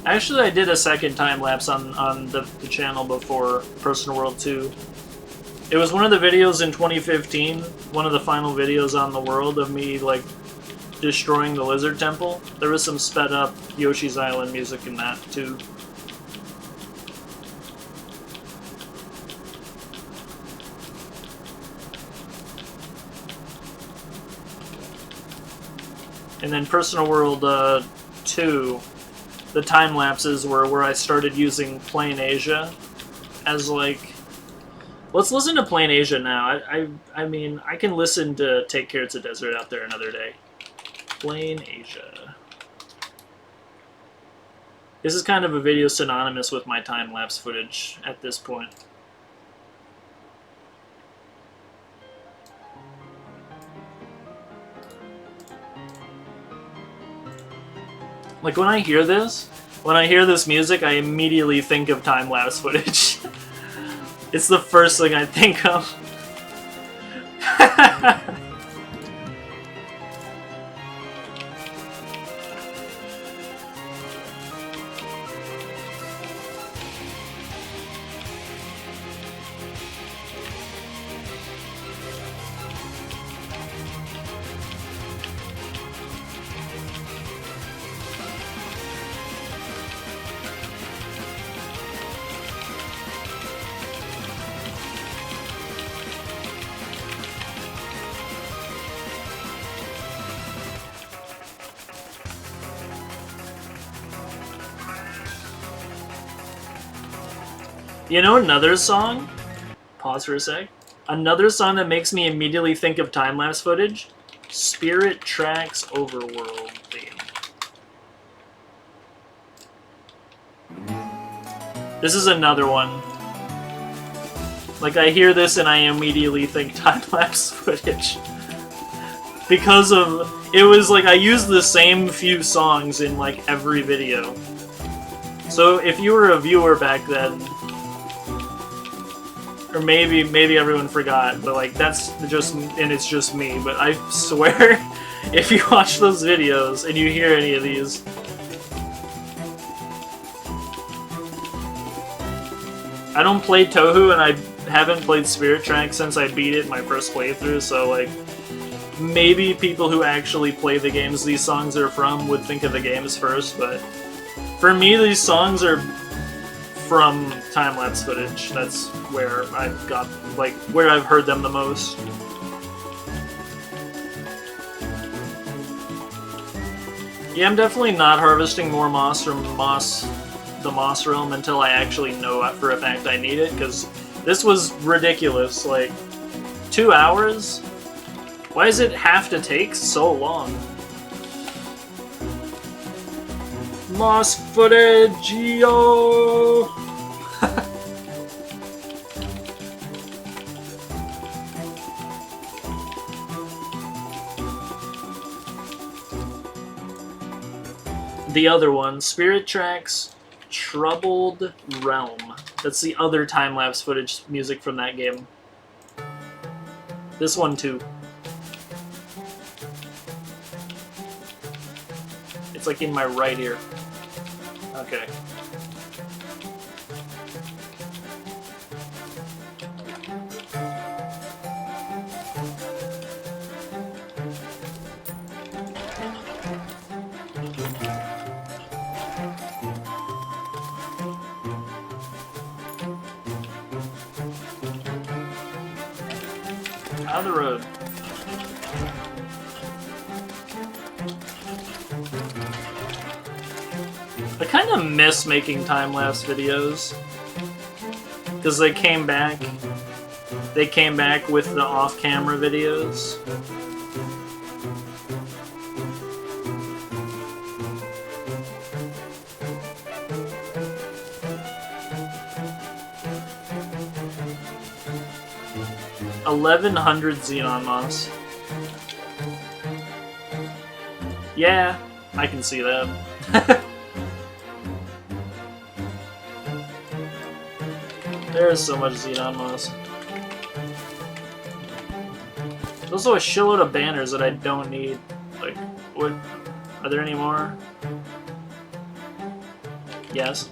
S1: Actually, I did a second time-lapse on the channel before Personal World 2. It was one of the videos in 2015, one of the final videos on the world of me, like, destroying the Lizard Temple. There was some sped-up Yoshi's Island music in that, too. And then Personal World 2... the time lapses were where I started using Plain Asia as like, let's listen to Plain Asia now. I mean, I can listen to Take Care It's a Desert Out There another day. Plain Asia. This is kind of a video synonymous with my time lapse footage at this point. Like, when I hear this music, I immediately think of time-lapse footage. It's the first thing I think of. You know another song? Pause for a sec. Another song that makes me immediately think of time-lapse footage? Spirit Tracks Overworld theme. This is another one. Like, I hear this and I immediately think time-lapse footage. Because of... It was like I used the same few songs in, like, every video. So if you were a viewer back then... Or maybe everyone forgot, but, like, that's just... And it's just me, but I swear, if you watch those videos and you hear any of these... I don't play Touhou, and I haven't played Spirit Tracks since I beat it in my first playthrough, so, like, maybe people who actually play the games these songs are from would think of the games first, but for me, these songs are from time-lapse footage. That's where I've got, like, where I've heard them the most. Yeah, I'm definitely not harvesting more moss from the Moss Realm until I actually know for a fact I need it, because this was ridiculous. Like, 2 hours? Why does it have to take so long? Moss footage, yo! The other one, Spirit Tracks Troubled Realm. That's the other time-lapse footage music from that game. This one too. It's like in my right ear. Okay. On the road. I kind of miss making time-lapse videos because they came back with the off-camera videos. $1,100 Xenon Moss. Yeah, I can see that. There is so much Xenon Moss. There's also a shitload of banners that I don't need. Like, what? Are there any more? Yes.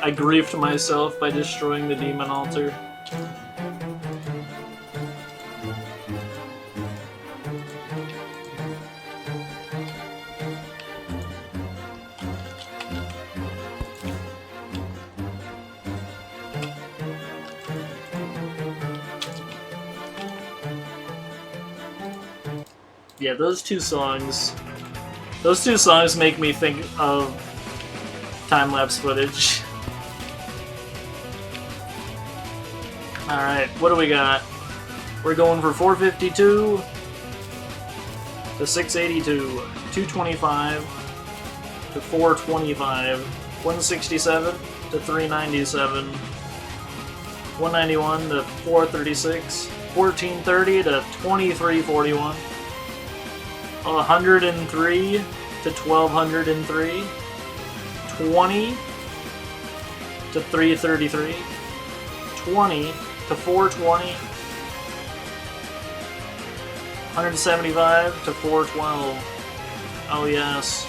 S1: I griefed myself by destroying the demon altar. Yeah, those two songs make me think of time-lapse footage. Alright, what do we got? We're going for 452 to 682, 225 to 425, 167 to 397, 191 to 436, 1430 to 2341, 103 to 1203, 20 to 333, 20 to 420, 175 to 412. Oh yes.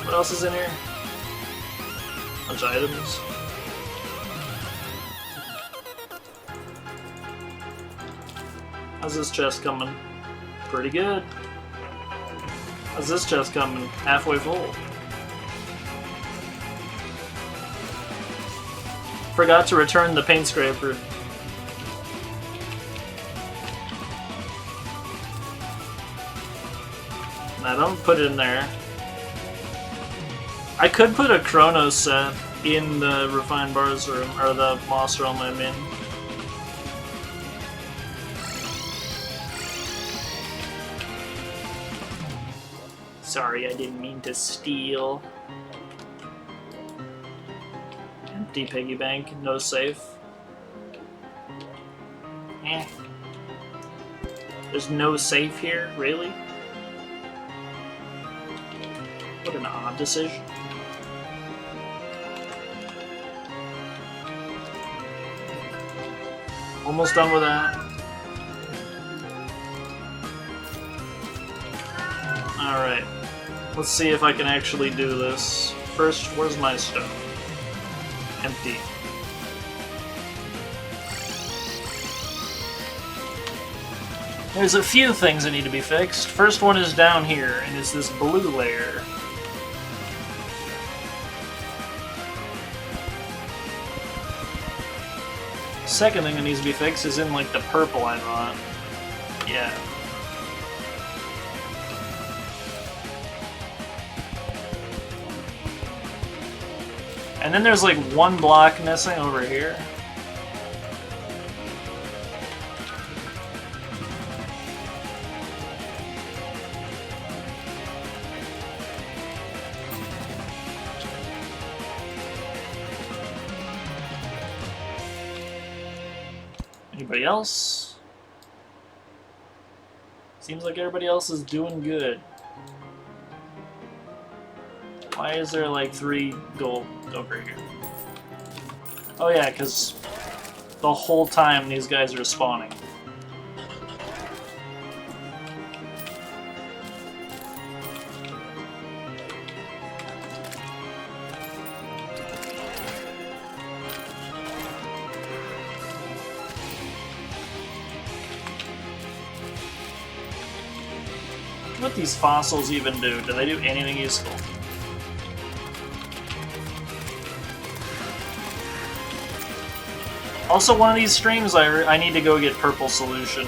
S1: What else is in here? Bunch of items. How's this chest coming? Pretty good. How's this chest coming? Halfway full. Forgot to return the paint scraper. Now don't put it in there. I could put a Chronos set in the refined bars room, or the moss realm I'm in. Sorry, I didn't mean to steal. Empty piggy bank, no safe. Eh. There's no safe here, really? What an odd decision. Almost done with that. Alright. Let's see if I can actually do this. First, where's my stone? Empty. There's a few things that need to be fixed. First one is down here, and it's this blue layer. Second thing that needs to be fixed is in like the purple I'm on. Yeah. And then there's like one block missing over here. Anybody else? Seems like everybody else is doing good. Why is there like 3 gold over here? Oh yeah, because the whole time these guys are spawning. What these fossils even do? Do they do anything useful? Also, one of these streams, I need to go get purple solution.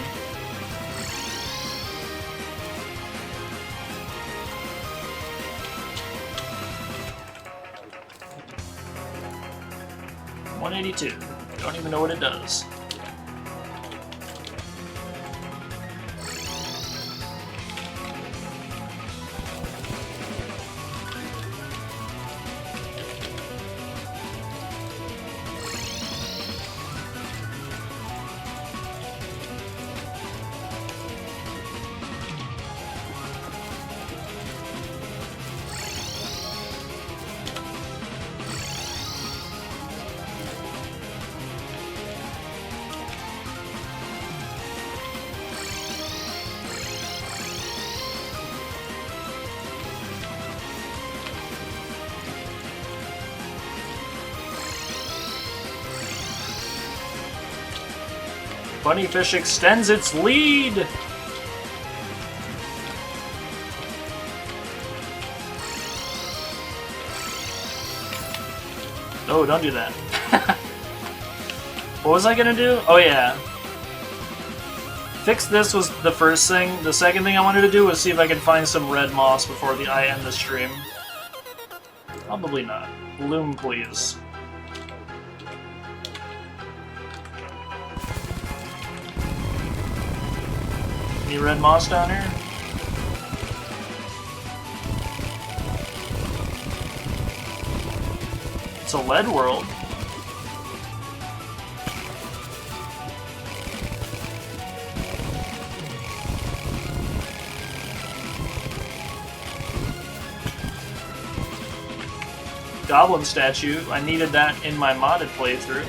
S1: $182. Don't even know what it does. Bunnyfish extends its lead! Oh, don't do that. What was I gonna do? Oh yeah. Fix this was the first thing. The second thing I wanted to do was see if I could find some red moss before I end the stream. Probably not. Bloom, please. Any red moss down here? It's a lead world. goblin statue. I needed that in my modded playthrough.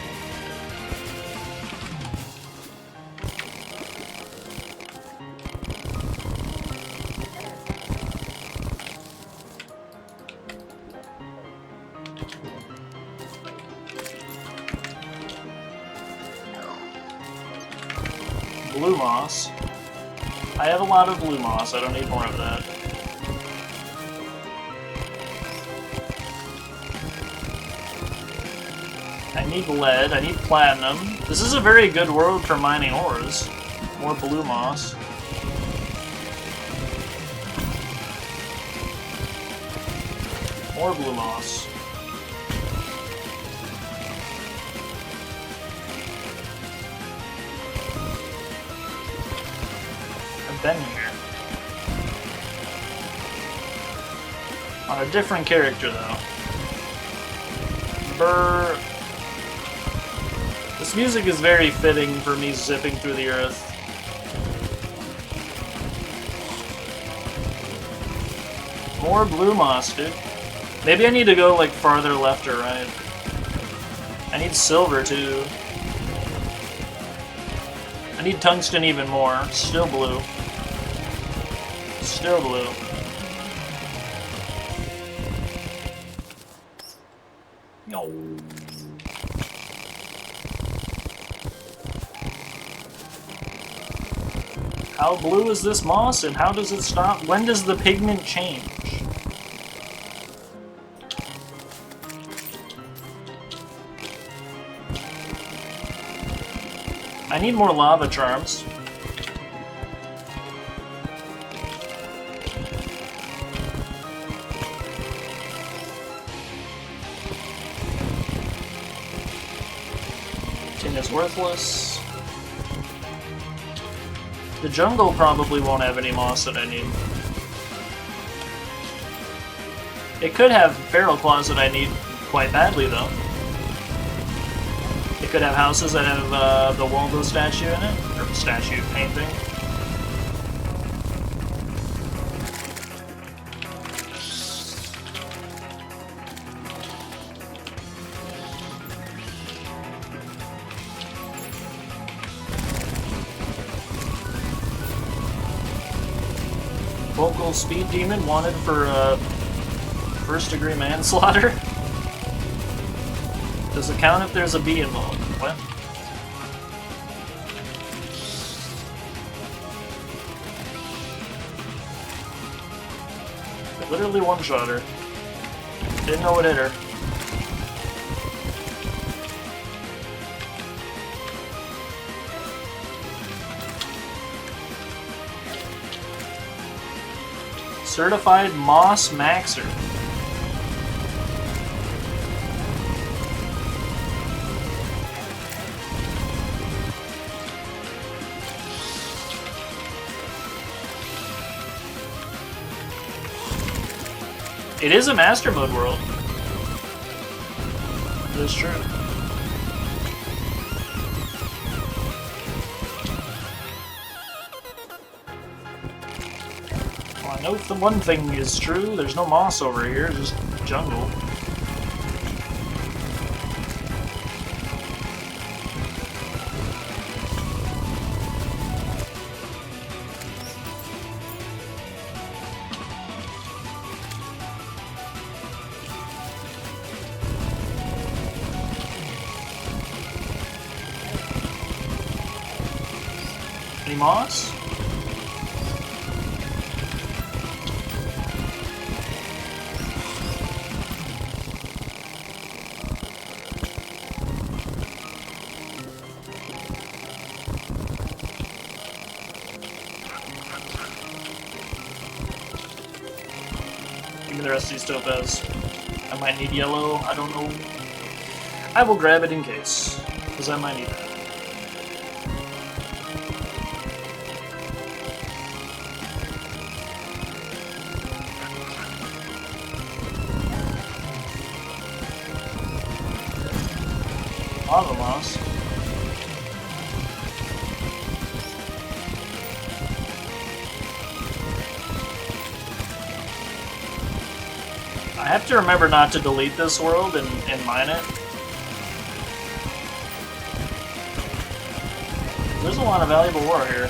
S1: Blue moss. I have a lot of blue moss, I don't need more of that. I need lead, I need platinum. This is a very good world for mining ores. More blue moss. More blue moss. I've been here. On a different character, though. Brr. This music is very fitting for me zipping through the earth. More blue moss, dude. Maybe I need to go, like, farther left or right. I need silver, too. I need tungsten even more. Still blue. Still blue. No. How blue is this moss, and how does it stop? When does the pigment change? I need more lava charms. Tin is worthless. The jungle probably won't have any moss that I need. It could have feral claws that I need quite badly, though. It could have houses that have the Waldo statue in it, or statue painting. Vocal speed demon wanted for first-degree manslaughter. Does it count if there's a bee involved? What? It literally one-shot her. Didn't know what hit her. Certified Moss Maxer. It is a master mode world. That is true. Well, I know if the one thing is true, there's no moss over here, just jungle. Any moss? Give me the rest of these topaz. I might need yellow, I don't know. I will grab it in case, because I might need it. Lava moss. I have to remember not to delete this world and mine it. There's a lot of valuable ore here.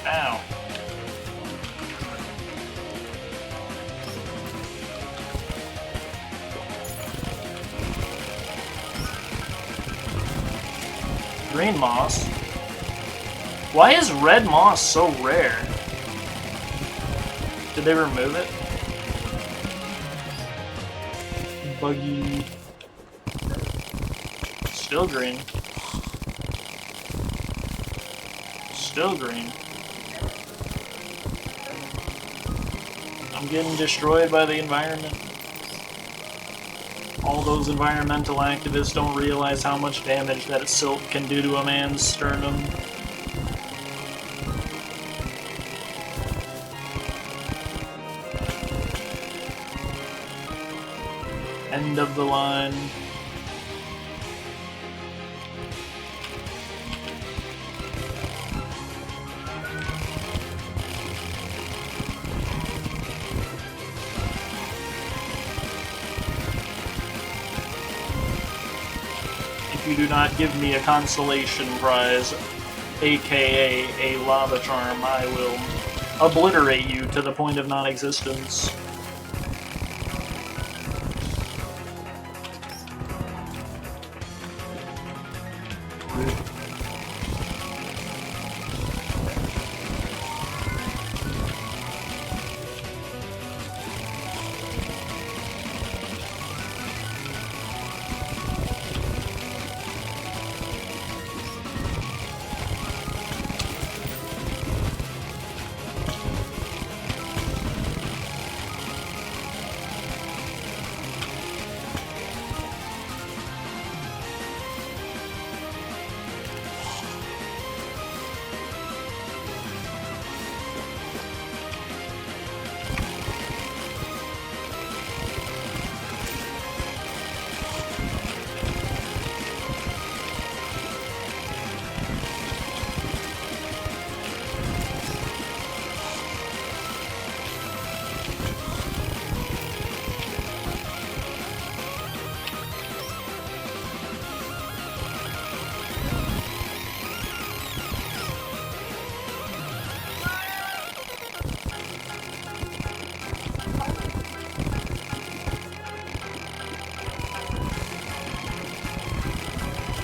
S1: Ow. Green moss. Why is red moss so rare? Did they remove it? Buggy. Still green. Still green. I'm getting destroyed by the environment. All those environmental activists don't realize how much damage that silt can do to a man's sternum. End of the line. If you do not give me a consolation prize, aka a lava charm, I will obliterate you to the point of non-existence.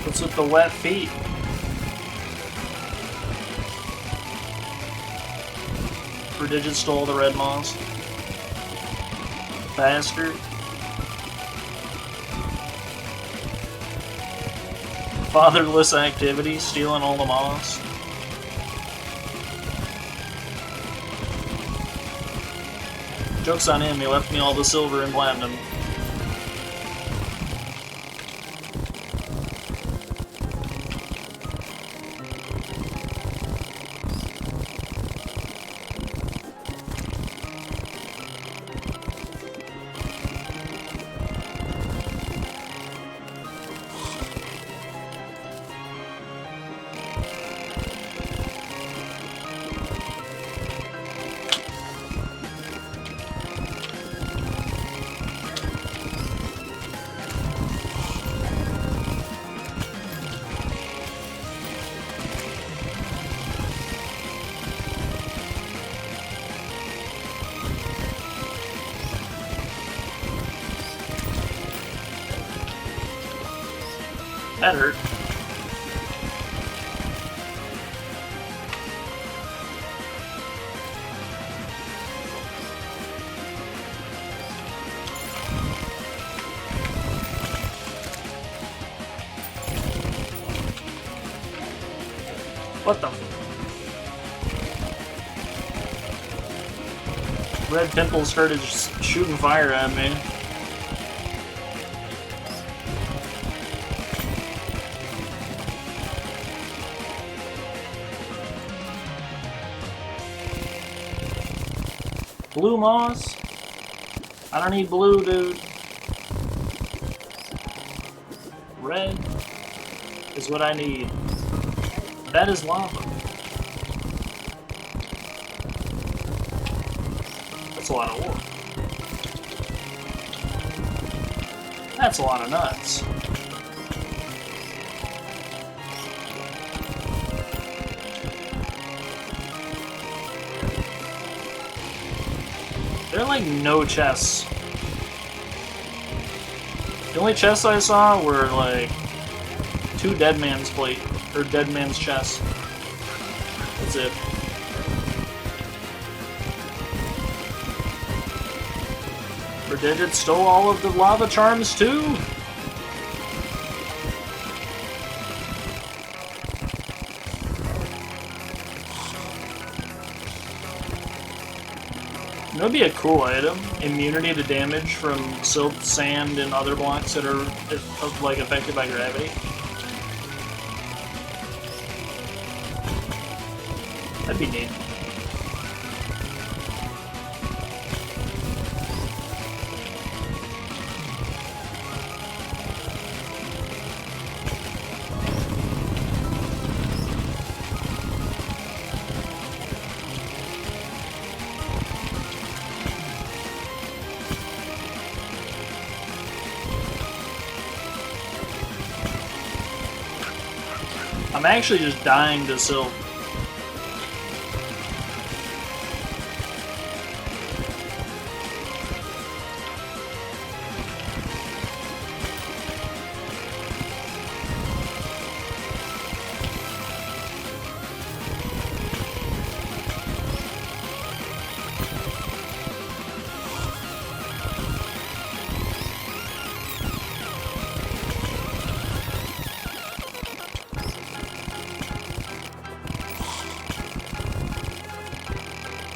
S1: What's with the wet feet? Prodigious stole the red moss. Bastard. Fatherless activity, stealing all the moss. Joke's on him, he left me all the silver and platinum. That hurt. What the? Red pimples started shooting fire at me. Blue moss? I don't need blue, dude. Red is what I need. That is lava. That's a lot of ore. That's a lot of nuts. There are like no chests. The only chests I saw were like 2 dead man's plate or dead man's chests. That's it. Predicted stole all of the lava charms too. That would be a cool item. Immunity to damage from silt, sand, and other blocks that are like affected by gravity. That'd be neat. I'm actually just dying to silt.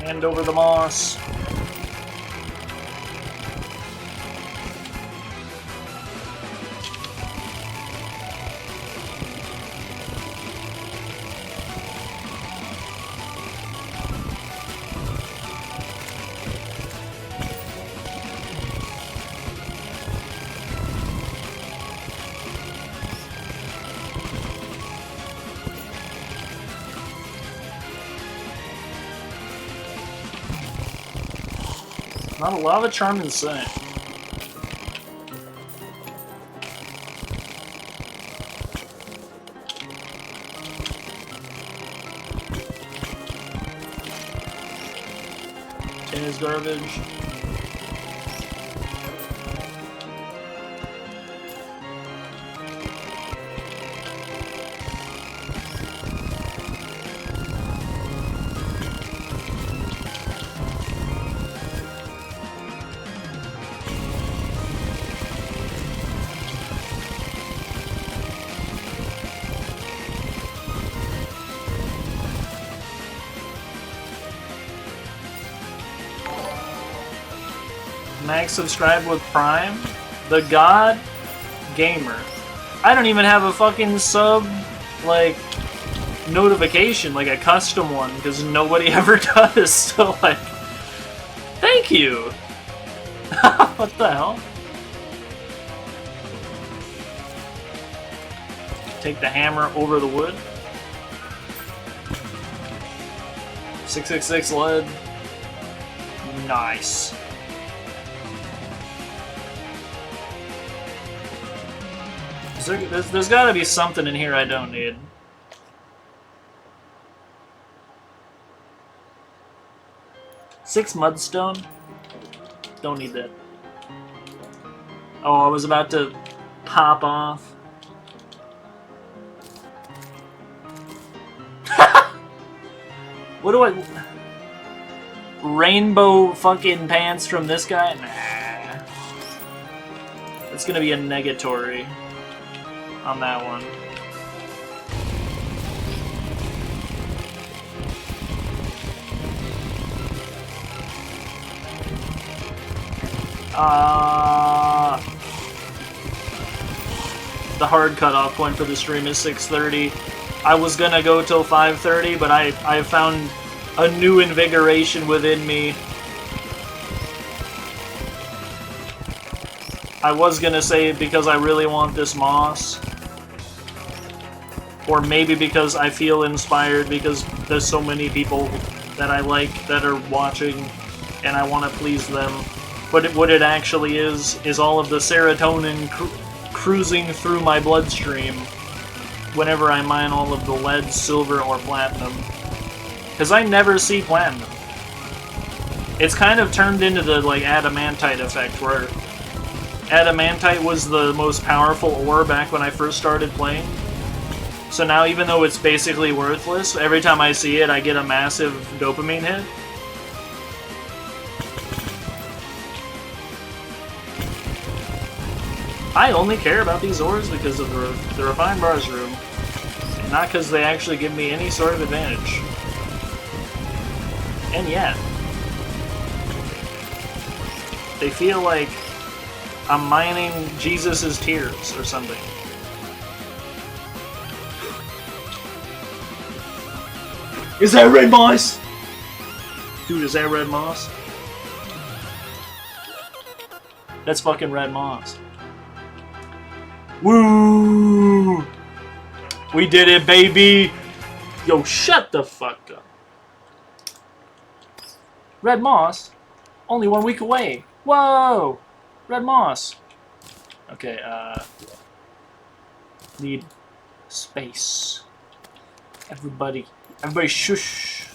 S1: Hand over the moss. Not a lava charm in sight. Tin is garbage. Max subscribed with Prime. The God Gamer. I don't even have a fucking sub, like, notification, like a custom one, because nobody ever does, so, like, thank you! What the hell? Take the hammer over the wood. 666 lead. Nice. There's gotta be something in here I don't need. Six mudstone? Don't need that. Oh, I was about to pop off. What do I... Rainbow fucking pants from this guy? Nah. It's gonna be a negatory on that one. The hard cutoff point for the stream is 6:30. I was gonna go till 5:30, but I found a new invigoration within me. I was gonna say because I really want this moss. Or maybe because I feel inspired because there's so many people that I like that are watching and I want to please them. But what it actually is all of the serotonin cruising through my bloodstream whenever I mine all of the lead, silver, or platinum. Because I never see platinum. It's kind of turned into the like adamantite effect, where adamantite was the most powerful ore back when I first started playing. So now, even though it's basically worthless, every time I see it, I get a massive dopamine hit. I only care about these ores because of the refined bars room, not because they actually give me any sort of advantage. And yet, they feel like I'm mining Jesus' tears or something. Is that red moss? Dude, is that red moss? That's fucking red moss. Woo! We did it, baby! Yo, shut the fuck up. Red moss? Only 1 week away. Whoa! Red moss. Okay, need space. Everybody shush.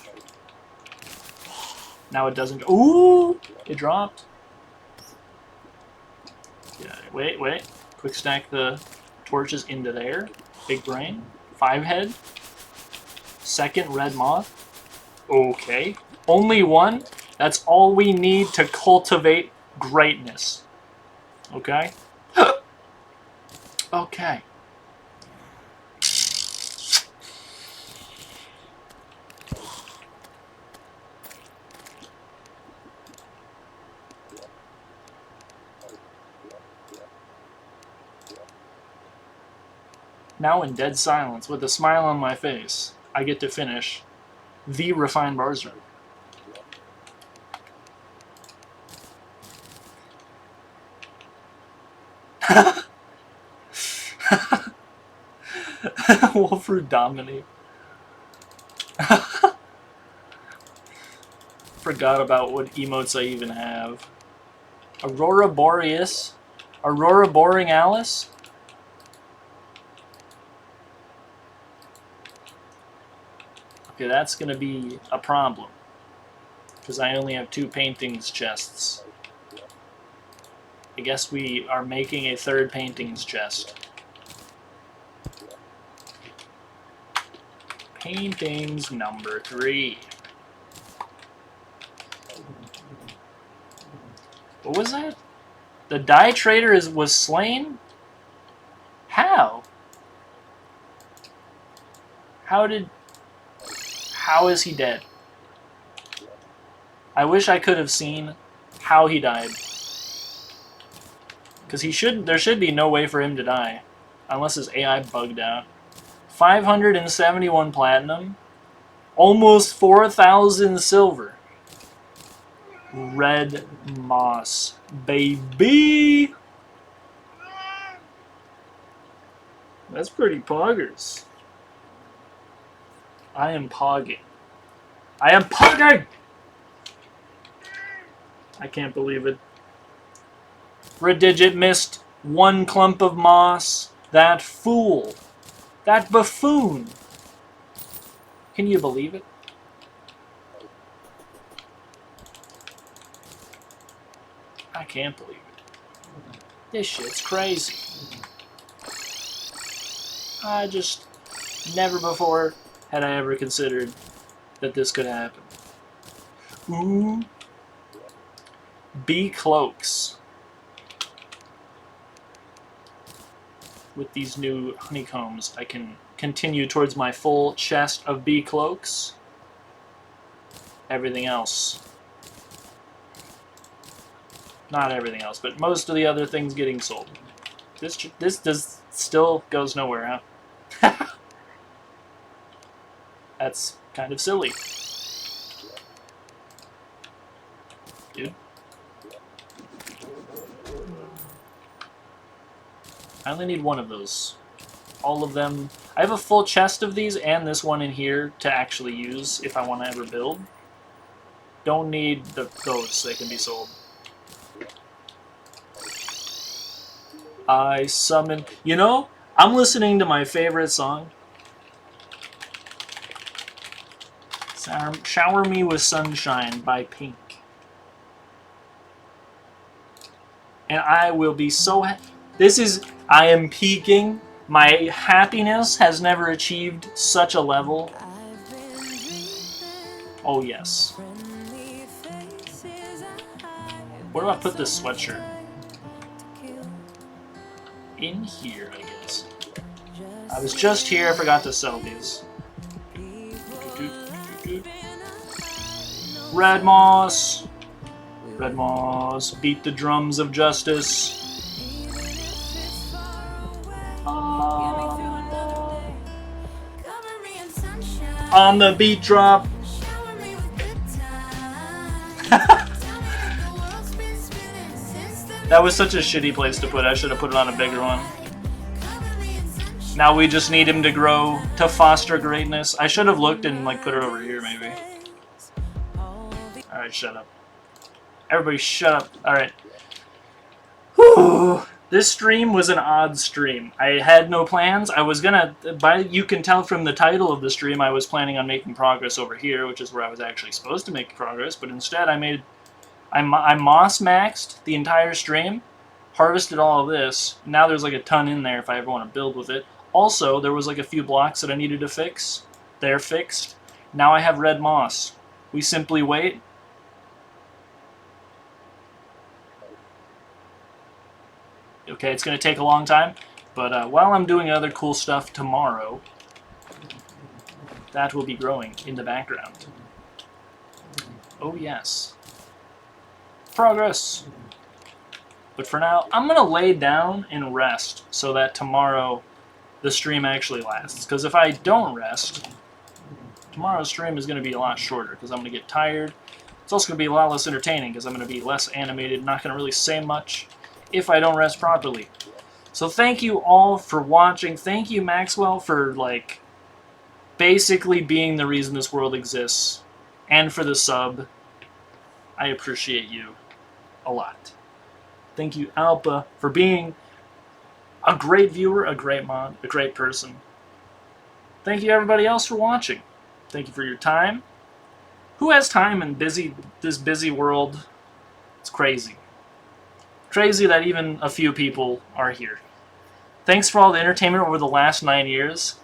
S1: Now it doesn't. Ooh! It dropped. Yeah, wait. Quick stack the torches into there. Big brain. 5 head. Second red moth. Okay. Only 1? That's all we need to cultivate greatness. Okay? Okay. Now in dead silence, with a smile on my face, I get to finish the refined bars room. Wolfroot dominate. Forgot about what emotes I even have. Aurora Boreas. Aurora Boring Alice? Okay, that's gonna be a problem. Because I only have 2 paintings chests. I guess we are making a 3rd paintings chest. Paintings number 3. What was that? The dye trader was slain? How? How is he dead? I wish I could have seen how he died. Because there should be no way for him to die. Unless his AI bugged out. 571 platinum. Almost 4,000 silver. Red moss. Baby! That's pretty poggers. I am pogging. I am pogging! I can't believe it. Redigit missed 1 clump of moss. That fool. That buffoon. Can you believe it? I can't believe it. This shit's crazy. I just never before had I ever considered that this could happen. Ooh. Bee cloaks. With these new honeycombs, I can continue towards my full chest of bee cloaks. Everything else. Not everything else, but most of the other things getting sold. This still goes nowhere, huh? That's kind of silly. Dude. I only need 1 of those. all of them. I have a full chest of these and this one in here to actually use if I want to ever build. Don't need those, they can be sold. I summon... You know, I'm listening to my favorite song. Shower Me With Sunshine by Pink. And I will be so I am peaking. My happiness has never achieved such a level. Oh yes. Where do I put this sweatshirt? In here, I guess. I was just here, I forgot to sell these. Red Moss! Red Moss, beat the drums of justice. On the beat drop. That was such a shitty place to put it. I should have put it on a bigger one. Now we just need him to grow, to foster greatness. I should have looked and like put it over here maybe. Alright, shut up. Everybody shut up. Alright. Whew. This stream was an odd stream. I had no plans. I was gonna... You can tell from the title of the stream I was planning on making progress over here, which is where I was actually supposed to make progress, but instead I moss-maxed the entire stream, harvested all of this. Now there's like a ton in there if I ever want to build with it. Also, there was like a few blocks that I needed to fix. They're fixed. Now I have red moss. We simply wait. Okay, it's going to take a long time, but while I'm doing other cool stuff tomorrow, that will be growing in the background. Oh yes. Progress! But for now, I'm going to lay down and rest so that tomorrow the stream actually lasts. Because if I don't rest, tomorrow's stream is going to be a lot shorter because I'm going to get tired. It's also going to be a lot less entertaining because I'm going to be less animated, not going to really say much if I don't rest properly. So thank you all for watching. Thank you, Maxwell, for like basically being the reason this world exists. And for the sub. I appreciate you a lot. Thank you, Alpa, for being a great viewer, a great mod, a great person. Thank you everybody else for watching. Thank you for your time. Who has time in this busy world? It's crazy. Crazy that even a few people are here. Thanks for all the entertainment over the last 9 years.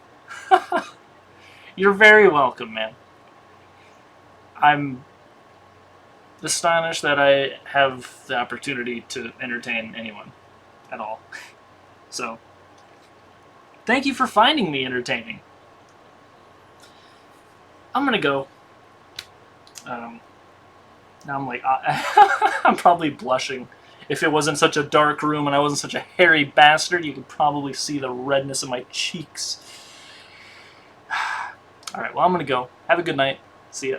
S1: You're very welcome, man. I'm astonished that I have the opportunity to entertain anyone at all. So, thank you for finding me entertaining. I'm gonna go. Now I'm like, I'm probably blushing. If it wasn't such a dark room and I wasn't such a hairy bastard, you could probably see the redness in my cheeks. Alright, well I'm gonna go. Have a good night. See ya.